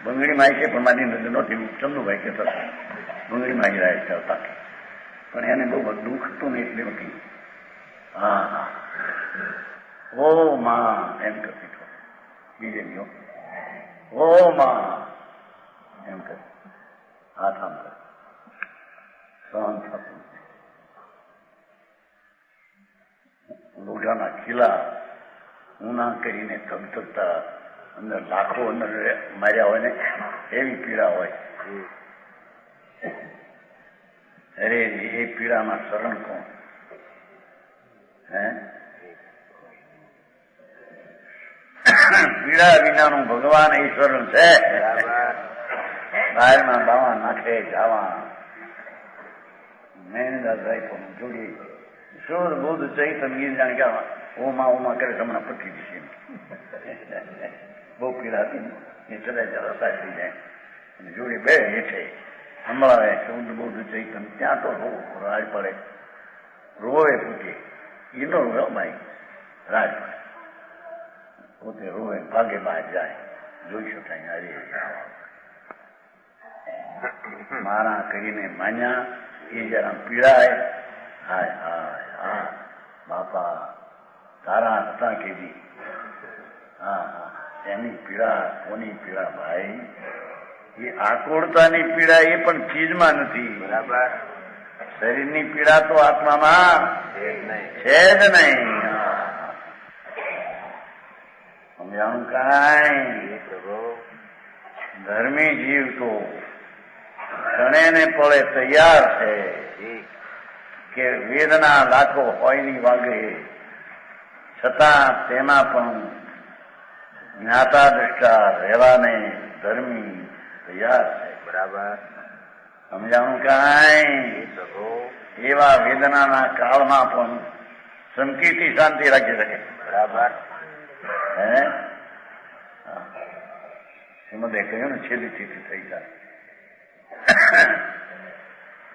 બંગડીમાં છે પણ મારી નજર નહોતી ચંદુભાઈ કહેતા બંગડીમાં હીરા ચાલતા પણ એને બહુ દુઃખ હતું ને એટલે વખતે હા હા ઓ માં એમ કરતી હતો બીજે ગયો ઓ માં એમ કરે હાથ આમ કરે સહન થતું લોઢાના ખીલા ઊના કરીને ધબધબતા અંદર લાખો અંદર માર્યા હોય ને એવી પીડા હોય અરે એ પીડામાં શરણ કોણ હે પીડા વિનાનું ભગવાન એ શરણ છે બહારમાં બાવા નાખે જાવા મેનદાસભાઈ પણ જોડી શુદ્ધ બુદ્ધ ચૈતન ગીર જાણ કે ઓમાં કરે તમને પઠી દીધી બહુ પીડા હતી એ ચડાઈ રસા થઈ જાય અને જોડી બે હેઠે સંભળાવે શુદ્ધ બુદ્ધ ચૈતન ત્યાં તો રાજ પડે રોવે પૂછે એનો રોવે ભાઈ રાજ પડે પોતે રોવે ભાગે બહાર જાય જોઈ શકાય હરે મારા કરીને માન્યા એ જરા પીડાય હાય હાય હા બાપા તારા હતા કેવી હા હા એની પીડા કોની પીડા ભાઈ એ આકુળતાની પીડા એ પણ ચીજમાં નથી બરાબર શરીરની પીડા તો આત્મામાં છે જ નહીં સમજાણું કાંઈ ધર્મી જીવ તો ક્ષણે ને પળે તૈયાર છે કે વેદના લાખો હોયની વાગે છતાં તેમાં પણ જ્ઞાતા દ્રષ્ટા રહેવાને ધર્મી તૈયાર છે બરાબર સમજાણું કાંઈ એવા વેદનાના કાળમાં પણ સંકીર્તિ શાંતિ રાખી શકે બરાબર હે એમાં કહ્યું ને છેલ્લી ચીઠી થઈ જાય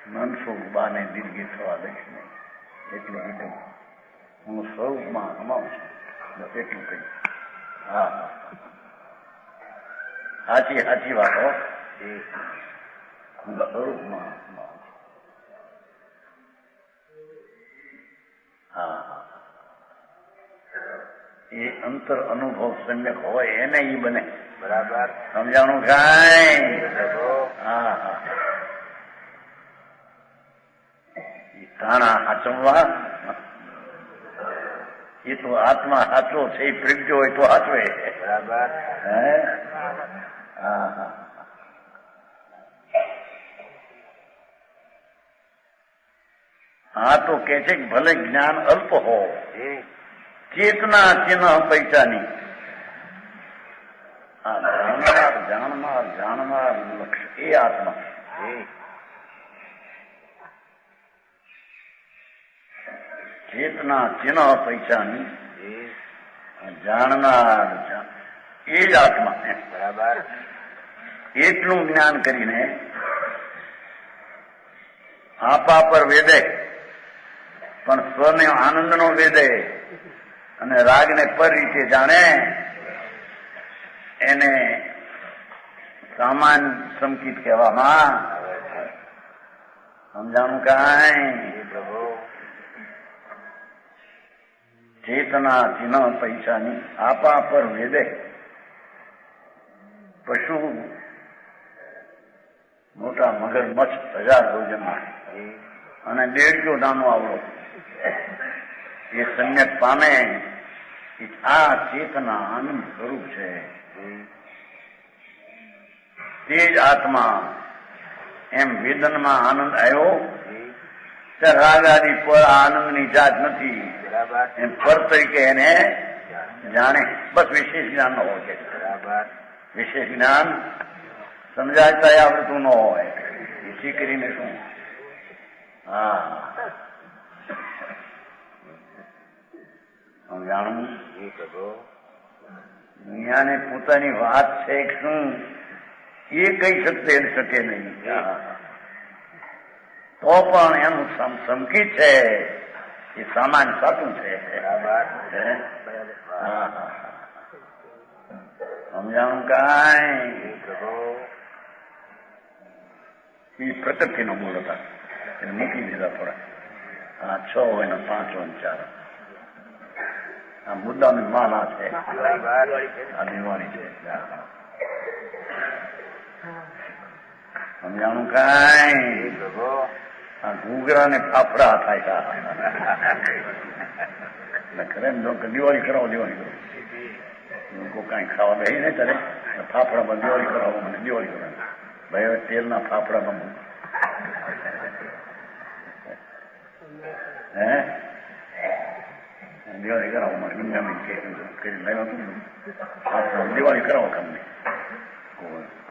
મનસુખ બાને દિલગી થવા દઈશ નહીં એટલે કીધું હું સ્વરૂપમાં રમાઉં છું બસ એટલું કહ્યું હા સાચી સાચી વાત હો હું સ્વરૂપમાં રમાઉં છું હા એ અંતર અનુભવ સમ્યક હોય એને ઈ બને બરાબર સમજાણું કાંઈ હા હા તાણા હાચવવા એ તો આત્મા સાચો છે એ પ્રગટ્યો હોય તો હાચવે બરાબર હે હા હા હા તો કે છે કે ભલે જ્ઞાન અલ્પ હો ચેતના ચિહ્ન પૈસાની જાણનાર લક્ષ્ય એ આત્મા ચેતના ચિહ્ન પૈસાની જાણનાર એ જ આત્મા બરાબર એટલું જ્ઞાન કરીને આપા પર વેદે પણ સ્વને આનંદનો વેદે અને રાગને પર રીતે જાણે એને સામાન સંકિત કહેવામાં સમજાણું કાંઈ પ્રભુ ચેતના ચિહ્ન પૈસાની આપા પર વેદે પશુ મોટા મગરમચ્છ 1000 ભોજનમાં અને 1.5 નાનો આવડો એ સમ્યક પામે આ ચેતના આનંદ સ્વરૂપ છે તે તે જ આત્મા એમ વેદનમાં આનંદ આવ્યો ત્યારે રાગ આદિ પર આનંદની જાત નથી. એમ પર તરીકે એને જાણે. બસ વિશેષ જ્ઞાન ન હોય. વિશેષ જ્ઞાન સમજાતા આવડતું ન હોય એથી કરીને શું. હા જાણવું દુનિયાને પોતાની વાત છે શું એ કહી શકે નહીં. તો પણ એનું સંકિત છે એ સામાન સાચું છે. સમજાણું કાંઈ એ પ્રકૃતિનો મૂળ હતા એને મૂકી દીધા થોડા. આ 6 હોય ને 5 હોય ને 4. આ મુદ્દાની માના છે. આ દિવાળી છે. સમજાણું કાંઈ આ ઘૂઘરા ને ફાફડા થાય. ખરે દિવાળી કરાવો દિવાળી કરો. લોકો કઈ ખાવા બેસી નહીં ત્યારે ફાફડામાં દિવાળી કરાવો મને દિવાળી કરાવો. ભાઈ હવે તેલના ફાફડામાં દિવાળી કરાવો મને ગંગામી કરી લાવ્યા ફાફડા દિવાળી કરાવો તમને.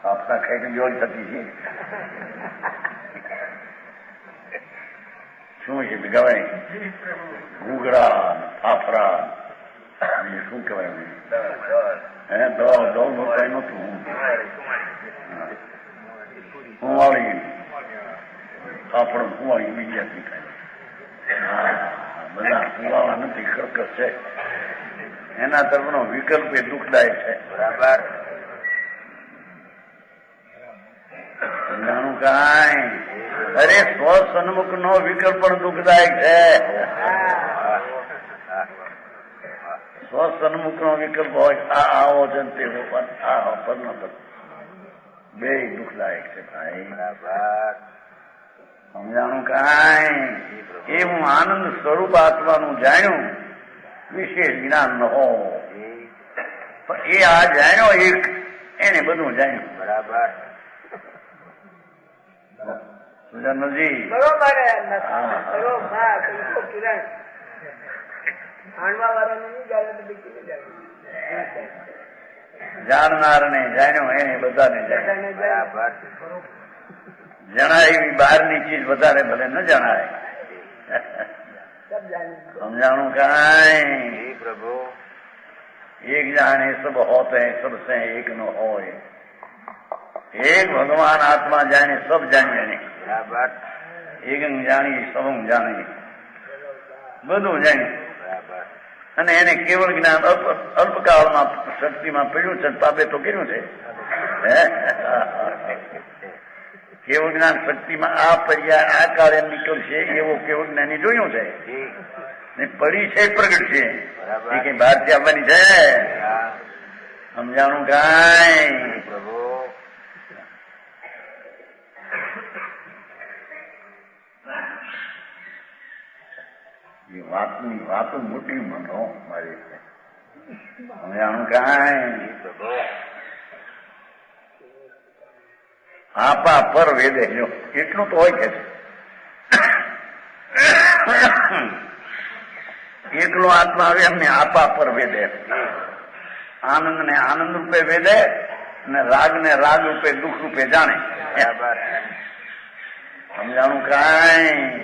ફાફડા ખાઈને દિવાળી થતી છે. શું છે ગવાય ઘૂઘરા ફાફડા શું કહેવાય દોડ કઈ નતું. કુંવાળી ફાફડ કુંવાળી બીજી આટલી ખાય. બધા કુવાળા નથી ખરકસ છે. એના તરફનો વિકલ્પ એ દુઃખદાયક છે. બરાબર જાણું કાંઈ. અરે સ્વસન્મુખ નો વિકલ્પ પણ દુઃખદાયક છે. સ્વસન્મુખ નો વિકલ્પ હોય આ આવો છે તે આ પદ ન પદ બે દુઃખદાયક છે ભાઈ. સમજાણું કાંઈ. એ હું આનંદ સ્વરૂપ આત્માનું જાણ્યું વિશેષ જ્ઞાન ન હો પણ એ આ જાણ્યો એક એને બધું જાણ્યું. બરાબર સુજાનજી જાણનાર ને જાણ્યો એને બધાને જાણ્યું. જણાય એવી બહારની ચીજ વધારે ભલે ન જણાય. સમજાણું કાંઈ. પ્રભુ એક જાણે સબ હોતે સબ સે એક નો હોય. એક ભગવાન આત્મા જાણે સબ જાણીએ. એક જાણી સબ જાણી બધું જાણ્યું. અને એને કેવળ જ્ઞાન અલ્પકાળમાં શક્તિમાં પડ્યું છે. પાપે તો કર્યું છે. કેવળ જ્ઞાન શક્તિમાં આ પર્યાય આ કાળે નીકળશે એવો કેવળ જ્ઞાની જોયું છે. ને પડી છે પ્રગટ છે. એ કઈ બહારથી આવવાની છે. સમજાણું કાંઈ. પ્રભુ એ વાતની વાતો મોટી મનો મારી છે. સમજાણું કાંઈ. આપા પર વેદે જો એટલું તો હોય કે એકલો આત્મા આવે એમને આપા પર વેદે. આનંદ ને આનંદ રૂપે વેદે અને રાગ ને રાગ રૂપે દુઃખ રૂપે જાણે. સમજાણું કાંઈ.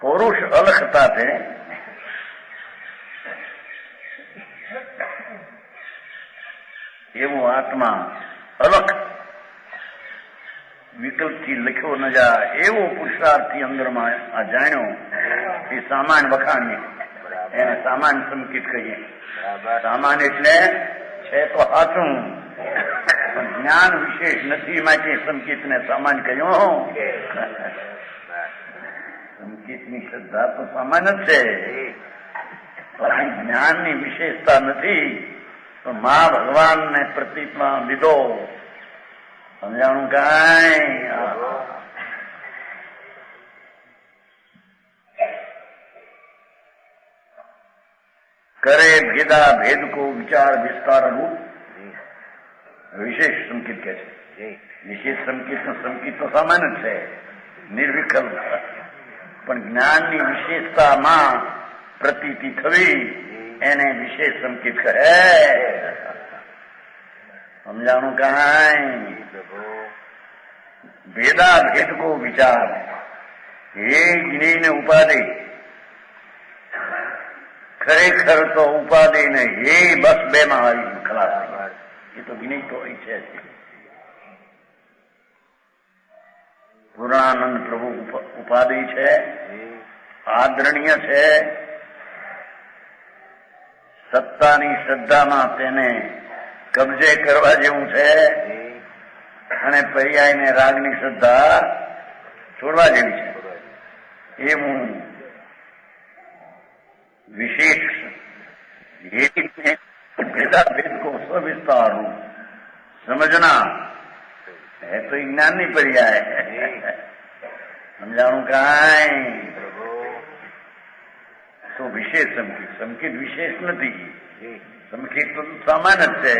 પુરુષ અલખતા છે. એવું આત્મા અલખ વિકલ્પથી લખ્યો ન જાય એવો પુરુષાર્થથી અંદરમાં આ જાણ્યો એ સામાન વખાણીએ એને સામાન સંકિત કહીએ. સામાન એટલે છે તો સાચું જ્ઞાન વિશેષ નથી માટે સંકિત ને સામાન કહ્યું. સંકિતની શ્રદ્ધા તો સામાન જ છે પણ જ્ઞાનની વિશેષતા નથી. તો મા ભગવાનને પ્રતીકમાં લીધો. સમજાણું કાંઈ. કરે ભેદા ભેદ કો વિચાર વિસ્તાર રૂપ વિશેષ સંકેત કે છે. વિશેષ સંકેત તો સામાન્ય છે, નિર્વિકલ્પ, પણ જ્ઞાનની વિશેષતામાં પ્રતીતિ થવી એને વિશેષ સંકેત કહે. સમજાણું કાંઈ? ભેદા ભેદ કો વિચાર, હે જ્ઞેય ઉપાધિ, ખરેખર તો ઉપાધિ ને હે બસ બે માં આવી ખલાસ. એ તો જ્ઞેય તો અહીં છે. પૂર્ણાનંદ પ્રભુ ઉપાધિ છે, આદરણીય છે, સત્તાની શ્રદ્ધામાં તેને કબજે કરવા જેવું છે, અને પર્યાયને રાગની શ્રદ્ધા છોડવા જેવી છે. એવું વિશેષ ભેદા ભેદ કો સવિસ્તાર સમજના है तो ज्ञान नहीं पर्याय. समझाणु कांई? तो विशेष संकेत विशेष નથી. સંકેત તો સામાન્ય જ છે,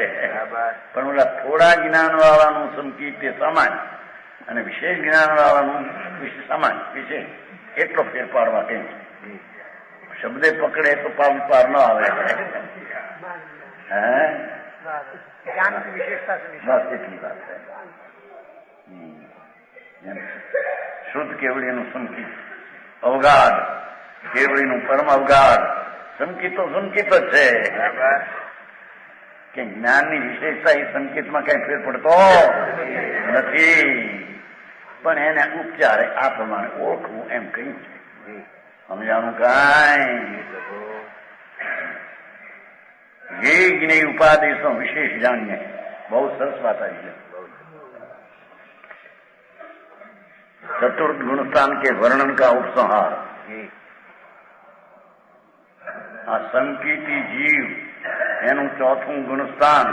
પણ ઓલા થોડા જ્ઞાન વાળાનું સંકેત તે સામાન્ય અને વિશેષ જ્ઞાન વાળાનું સામાન્ય વિશેષ એટલો ફેરફાર વાકે શબ્દે પકડે તો પાર ન આવે. ज्ञान की विशेषता से बस इतनी बात है. શુદ્ધ કેવળીનું સંકેત અવગાઢ, કેવળીનું પરમ અવગાઢ સંકેત તો સંકેત જ છે કે જ્ઞાનની વિશેષતા એ સંકેતમાં કઈ ફેર પડતો નથી, પણ એને ઉપચારે આ પ્રમાણે ઓળખવું એમ કહ્યું છે. સમજાણું કાંઈ? ये ज्ञेय उपादेशों विशेष जानिए. बहुत सरस बात आई है. चतुर्थ गुणस्थान के वर्णन का उपसंहार. आ संकीर्ति जीव एनु चौथું गुणस्थान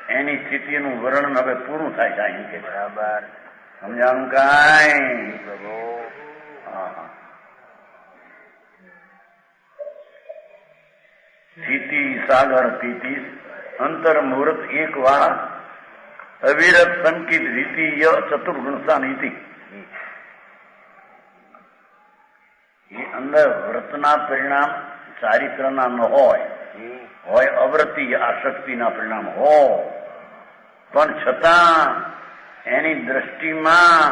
એની સ્થિતિનું વર્ણન હવે પૂરું થાય છે અહીં કે બરાબર. સમજાણું કાંઈ? સ્થિતિ સાગર સ્થિતિ અંતર મુહૂર્ત એક વાર અવિરત સંકિત રીતિ ચતુર્ગુણસ્થાન રીતિ. એ અંદર વ્રતના પરિણામ ચારિત્રના ન હોય અવ્રતિ આસક્તિના પરિણામ હોય, પણ છતાં એની દ્રષ્ટિમાં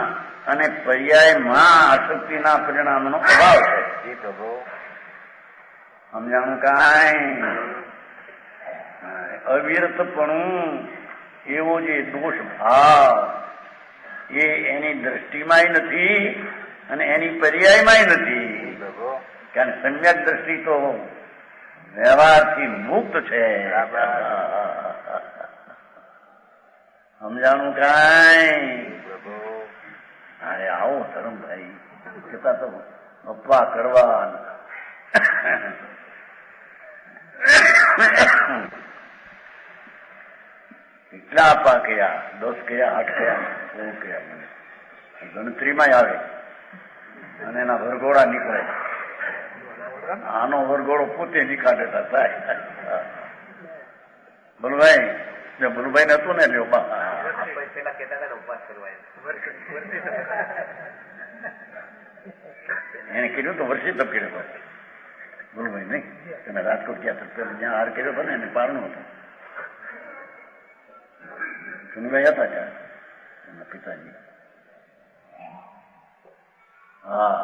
અને પર્યાયમાં આસક્તિના પરિણામનો અભાવ છે. સમજાણું કાંઈ? અવિરતપણું એવો જે દોષ ભાવ એ એની દ્રષ્ટિમાંય નથી અને એની પર્યાયમાંય નથી, કારણ સમ્યક દ્રષ્ટિ તો વ્યવહારથી મુક્ત છે. સમજાણું કાંઈ? અરે આવો ધર્મભાઈ છતાં તો અપવા કરવા કેટલા આપા કયા 10 કયા 8 કયા 16 કયા મને ગણતરીમાં આવે અને એના વરઘોડા નીકળે. આનો વરઘોડો પોતે નીકાળેતા થાય. બોલભાઈ જો બોલભાઈ નતું ને એને કીધું તો વર્ષે તપ કર્યો હતો બોલભાઈ નહીં. તમે રાજકોટ ગયા તો જ્યાં હાર કર્યો હતો ને એને પારણું હતું. સુનીભાઈ હતા ત્યાં એમના પિતાજી. હા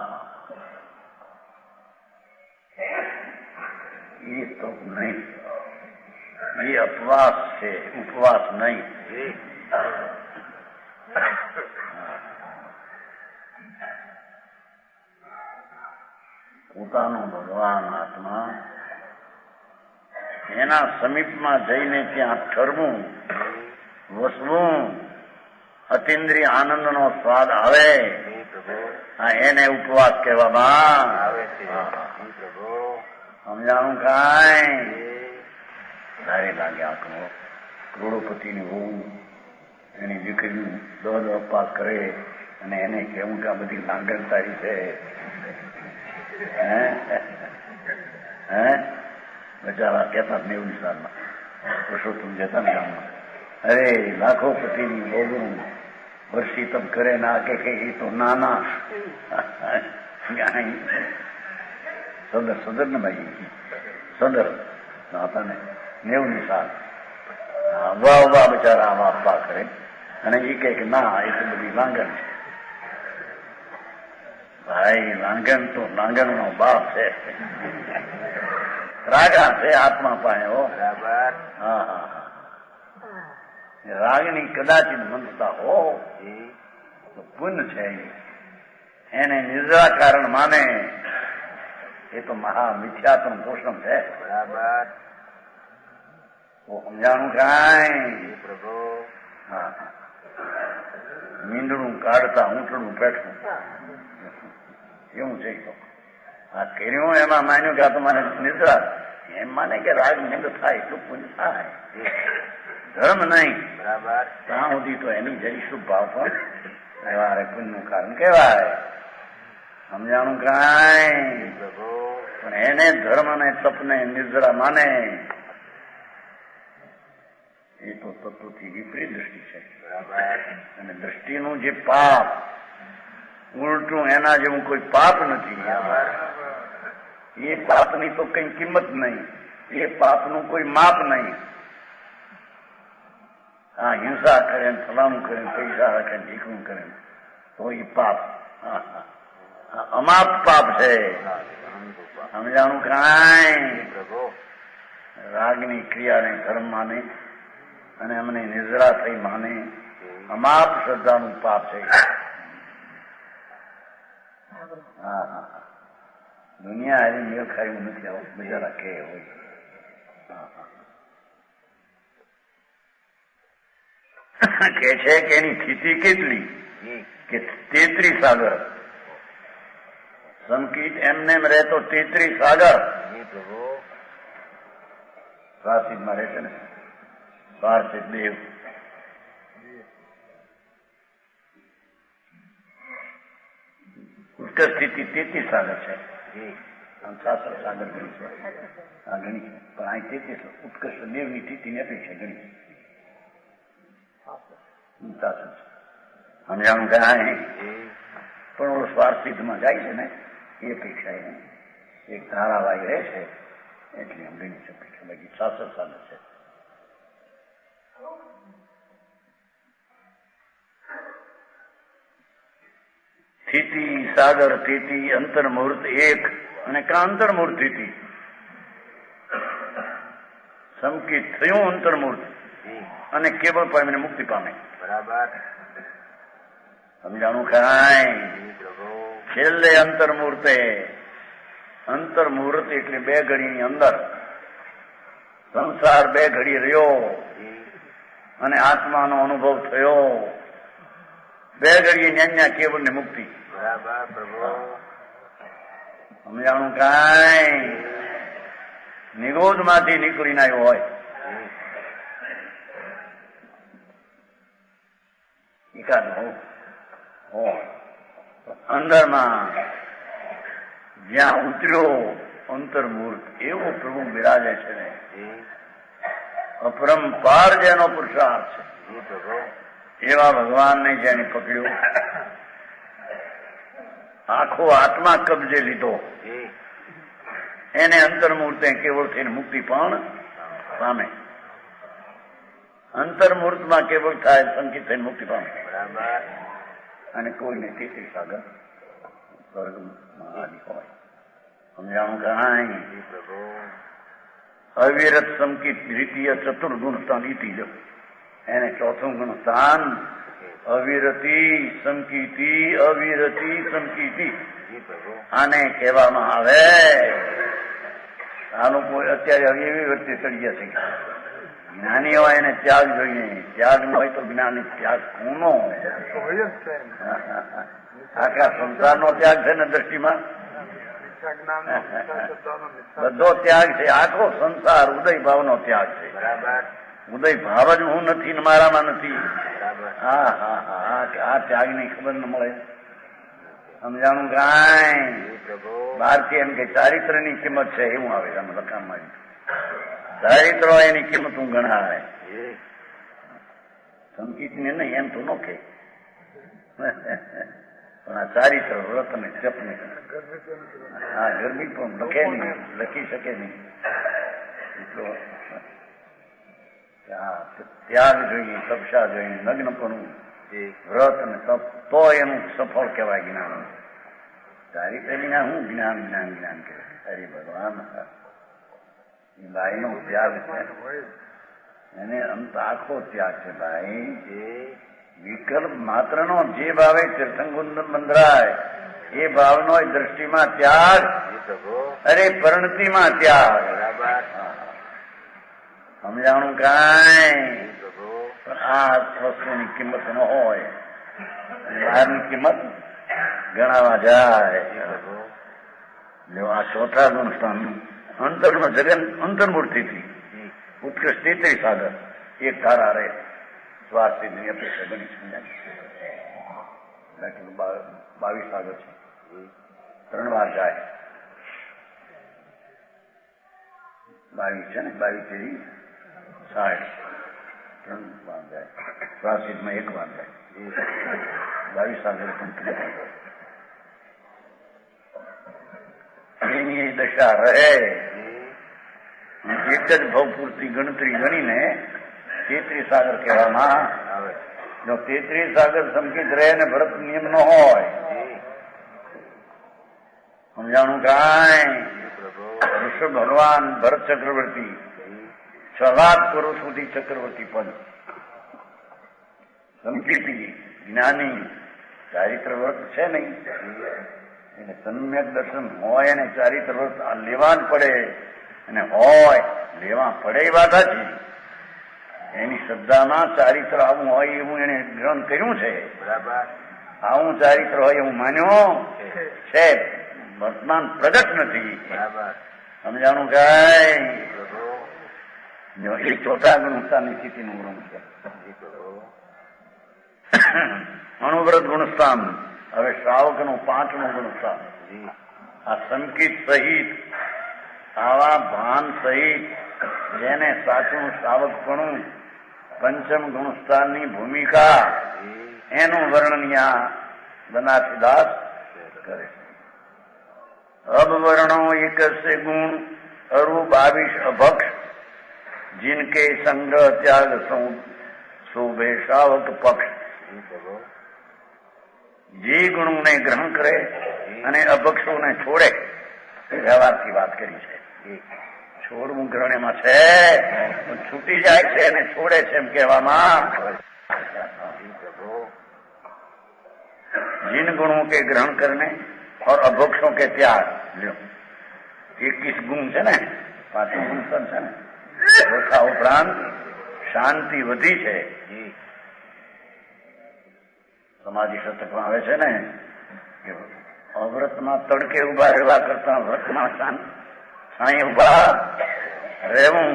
એ તો નહીં, એ અપવાસ છે, ઉપવાસ નહીં. પોતાનો ભગવાન આત્મા એના સમીપમાં જઈને ત્યાં ઠરવું, વસવું, અતિન્દ્રિય આનંદનો સ્વાદ આવે, એને ઉપવાસ કહેવામાં આવે છે. સમજાણું કાંઈ? સારે લાગે આપણો કરોડોપતિની વહુ એની દીકરી દોડ ઉપવાસ કરે અને એને કેવું કે આ બધી લાગણતારી છે. બચારા કહેતા 90 સાલમાં પુરુષોત્તમ જતા ને ગામમાં, અરે લાખો પતિની બોગરું વર્ષી તબ કરે ના કે એ તો નાના સદર ને ભાઈ સદર હતા ને 90 સાલ વાહ વાહ બચારા આવા આપવા કરે અને એ કે ના એ તો બધી લાંગણ છે. ભાઈ લાંગણ તો લાંગણ નો બાપ છે, રાગા છે આત્મા પાસે. હો બરાબર. હા હા હા, રાગની કદાચિત મંદતા હો તો પુણ્ય છે. એને નિદ્રા કારણ માને એ તો મહા મિથ્યાત્મ પોષણ છે. બરાબર. તો સમજાણું કાંઈ પ્રભુ. હા, મીંડણું કાઢતા ઊંટડું પેઠું એવું છે. તો આ કર્યું એમાં માન્યું કે આ તો મને નિદ્રા, એમ માને કે રાગ નિંદ થાય એટલું પુણ્ય થાય, ધર્મ નહીં. બરાબર. ત્યાં સુધી તો એની જરી શુભ ભાવ પણ વ્યવહારે પુણ્યનું કારણ કહેવાય. સમજાણું કાંઈ પણ એને ધર્મ ને તપને નિદ્રા માને એ તો તત્વથી વિપરીત દ્રષ્ટિ છે. અને દ્રષ્ટિનું જે પાપ ઉલટું એના જેવું કોઈ પાપ નથી. એ પાપની તો કઈ કિંમત નહીં, એ પાપનું કોઈ માપ નહીં. હા, હિંસા કરે ફલાણું કરે પૈસા રાખે ઢીકણું કરે તો એ પાપ અમાપ પાપ છે. સમજાણું કાંઈ રાગની ક્રિયાને ધર્મ માને અને અમને નિદ્રા થઈ માને અમાપ શ્રદ્ધાનું પાપ છે. હા હા, દુનિયા એની મેળ ખાયું નથી. આવું બિચારા કે હોય. કે છે કે એની સ્થિતિ કેટલી કે 33 સાગર સંકિત એમને રહેતો 33 સાગર પ્રાચીનમાં રહે છે ને પાર્થિવ દેવ. ઉત્કર્ષ સ્થિતિ 33 સાગર છે. શાસ્ત્ર સાગર ગણી છે, આ ગણી છે. પણ અહીં 33 ઉત્કર્ષ દેવની સ્થિતિની અપેક્ષા ગણી. સમજાણું કાંઈ પણ ઓલો સ્વાર્થિતમાં જાય છે ને એ અપેક્ષા એને એક ધારાવાહી રહે છે એટલે એમ ગણી શકે છે. બાકી શાસ્ત્ર સાગર છે. સ્થિતિ સાગર સ્થિતિ અંતર્મુહૂર્ત એક અને અંતર્મુહૂર્ત સ્થિતિ સંકિત થયું અંતર્મુહૂર્ત અને કેવળ પામીને મુક્તિ પામે. બરાબર. સમજાણું કાંઈ છેલ્લે અંતર્મુહૂર્તે, અંતર્મુહૂર્ત એટલે 2 ઘડીની અંદર સંસાર 2 ઘડી રહ્યો અને આત્માનો અનુભવ થયો. 2 ઘડીએ ન્યાન્યા કેવળ ને મુક્તિ. બરાબર પ્રભુ. સમજાણું કાંઈ નિરોધ માંથી નીકળીને આવ્યો હોય એકાદ અંદરમાં જ્યાં ઉતર્યો અંતર્મુહૂર્ત એવો પ્રભુ બિરાજે છે ને અપરંપાર જેનો પુરુષાર્થ છે એવા ભગવાનને જેને પકડ્યો, આખો આત્મા કબજે લીધો, એને અંતર્મુહૂર્તે કેવળ થઈને મુક્તિ પણ પામે. અંતર્મુહૂર્તમાં કેવળ થાય સંકિત થઈને મુક્તિ પામે. અને કોઈને 33 સાગર સ્વર્ગમાં આદિ હોય. સમજાણું કાંઈ અવિરત સંકિત દ્વિતીય ચતુર્ગુણ સ્થાન ઇતિ જો એને ચોથું ગુણ સ્થાન અવિરતી સંકિતી અવિરતી સંકિતી આને કહેવામાં આવે. આનું કોઈ અત્યારે એવી વચ્ચે ચડી ગયા છે જ્ઞાની હોય એને ત્યાગ જોઈએ. ત્યાગ ન હોય તો જ્ઞાની ત્યાગ કોનો? આખા સંસારનો ત્યાગ છે ને દ્રષ્ટિમાં બધો ત્યાગ છે. આખો સંસાર ઉદય ભાવનો ત્યાગ છે. બરાબર. ઉદય ભાવ જ હું નથી ને મારામાં નથી. હા હા હા, આ ત્યાગની ખબર ન મળે. સમજાણું કાંઈ? બહારથી એમ કે ચારિત્રની કિંમત છે એવું આવે આમ લખાણમાં. ચારિત્રો એની કિંમત હું ગણાવે સંકિત ને નહીં એમ તો નો કે પણ આ ચારિત્ર વ્રત ને જપ ને હા ગરમી પણ લખે નહીં લખી શકે નહીં એટલો ત્યાગ જોઈએ તપસ્યા જોઈએ નગ્નપણું વ્રત અને તપ તો એનું સફળ કહેવાય જ્ઞાન ચારિત્ર વિના હું જ્ઞાન જ્ઞાન જ્ઞાન કહેવાય હરે ભગવાન ભાઈનો ત્યાગ છે એને અંત આખો ત્યાગ છે ભાઈ વિકલ્પ માત્રનો જે ભાવે તીર્થંકુંડ બંધરાય એ ભાવનો દ્રષ્ટિમાં ત્યાગ અરે પરિણતિમાં ત્યાગ સમજાણું કાંઈ આ વસ્તુની કિંમત ન હોય બહારની કિંમત ગણાવા જાય જો આ ચોથા ગુણસ્થાન અંતરનો જગન અંતર્મૂર્તિથી ઉત્કૃષ્ટ તેત્રી સાગર એક ધારા રહે સ્વાસ્થ્યની અપેક્ષા ગણી સમજાય 22 સાગર છે 3 વાર જાય 22 છે ને 22 તેરી 60 3 વાર જાય સ્વાસ્થ્યમાં 1 વાર જાય 22 સાગર એની દશા રહે એક જ ભાવ પૂરતી ગણતરી ગણીને 33 સાગર કહેવામાં આવે. જો 33 સાગર સંકિત રહે ને ભરત નિયમ ન હોય સમજાણું કાંઈ ઋષભ ભગવાન ભરત ચક્રવર્તી 6 લાખ વર્ષ સુધી ચક્રવર્તી પદ સંકિતી જ્ઞાની ચારિત્ર વ્રત છે નહીં એને સમ્યક દર્શન હોય અને ચારિત્ર વ્રત લેવા જ પડે અને હોય લેવા પડે એ વાત હતી એની શ્રદ્ધામાં ચારિત્ર આવું હોય એવું એને ગ્રહણ કર્યું છે બરાબર આવું ચારિત્ર હોય એવું માન્યો છે વર્તમાન પ્રગટ નથી બરાબર સમજાણું કાંઈ એ ચોથા ગુણસ્થાનની સ્થિતિનું ગુણ છે અનુવ્રત ગુણસ્થાન હવે શ્રાવકનું 5મું ગુણસ્થાન આ સંકિત સહિત આવા ભાન સહિત જેને સાચું શ્રાવકપણું પંચમ ગુણસ્થાનની ભૂમિકા એનું વર્ણન બનાસીદાસ કરે અબવર્ણો એક ગુણ અરુ 22 અભક્ષ जिनके संग्रह त्याग शोभे श्रावक पक्ष જે ગુણોને ગ્રહણ કરે અને અભક્ષોને છોડે વ્યવહારથી વાત કરી છે છોડવું ગ્રહણ એમાં છે છૂટી જાય છે અને છોડે છે એમ કહેવામાં जिन गुणों के ग्रहण करने और अभक्षों के त्याग लो 21 ગુણ છે ને 5મું ગુણ છે ને ઓછા ઉપરાંત શાંતિ વધી છે સમાધિ શતકમાં આવે છે ને કે અવ્રતમાં તડકે ઉભા રહેવા કરતા વ્રતમાં સાંઈ ઉભા રહેવું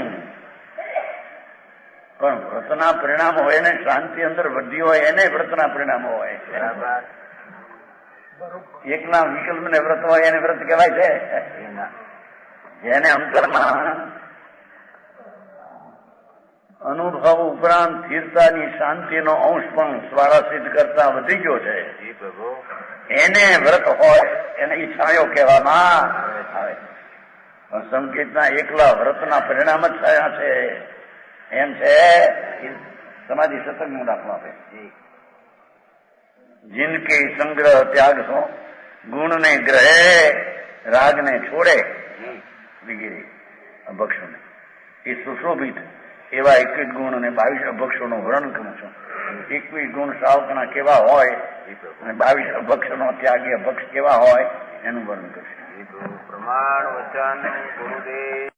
પણ વ્રતના પરિણામો હોય ને શાંતિ અંદર વધી હોય એને વ્રતના પરિણામો હોય એકના વિકલ્પ ને વ્રત હોય એને વ્રત કહેવાય છે જેને અંતરમાં અનુભવ ઉપરાંત સ્થિરતાની શાંતિનો અંશ પણ સ્વારાસિદ્ધ કરતા વધી ગયો છે એને વ્રત હોય એને ઈચ્છાયો કહેવામાં આવે પણ સંકેતના એકલા વ્રતના પરિણામ જ થયા છે એમ છે સમાધિ સત્સંગનું દાખલો આપે जिनके संग्रह त्याग सो गुण ने ग्रहे राग ने छोड़े वगैरे અભક્ષો ને એ સુશોભિત એવા 21 ગુણ અને 22 અભક્ષો નું વર્ણન કરું છું 21 ગુણ શ્રાવકના કેવા હોય અને 22 અભક્ષ નો ત્યાગી અભક્ષ કેવા હોય એનું વર્ણન કરશું. પ્રમાણ વચન ગુરુદેવ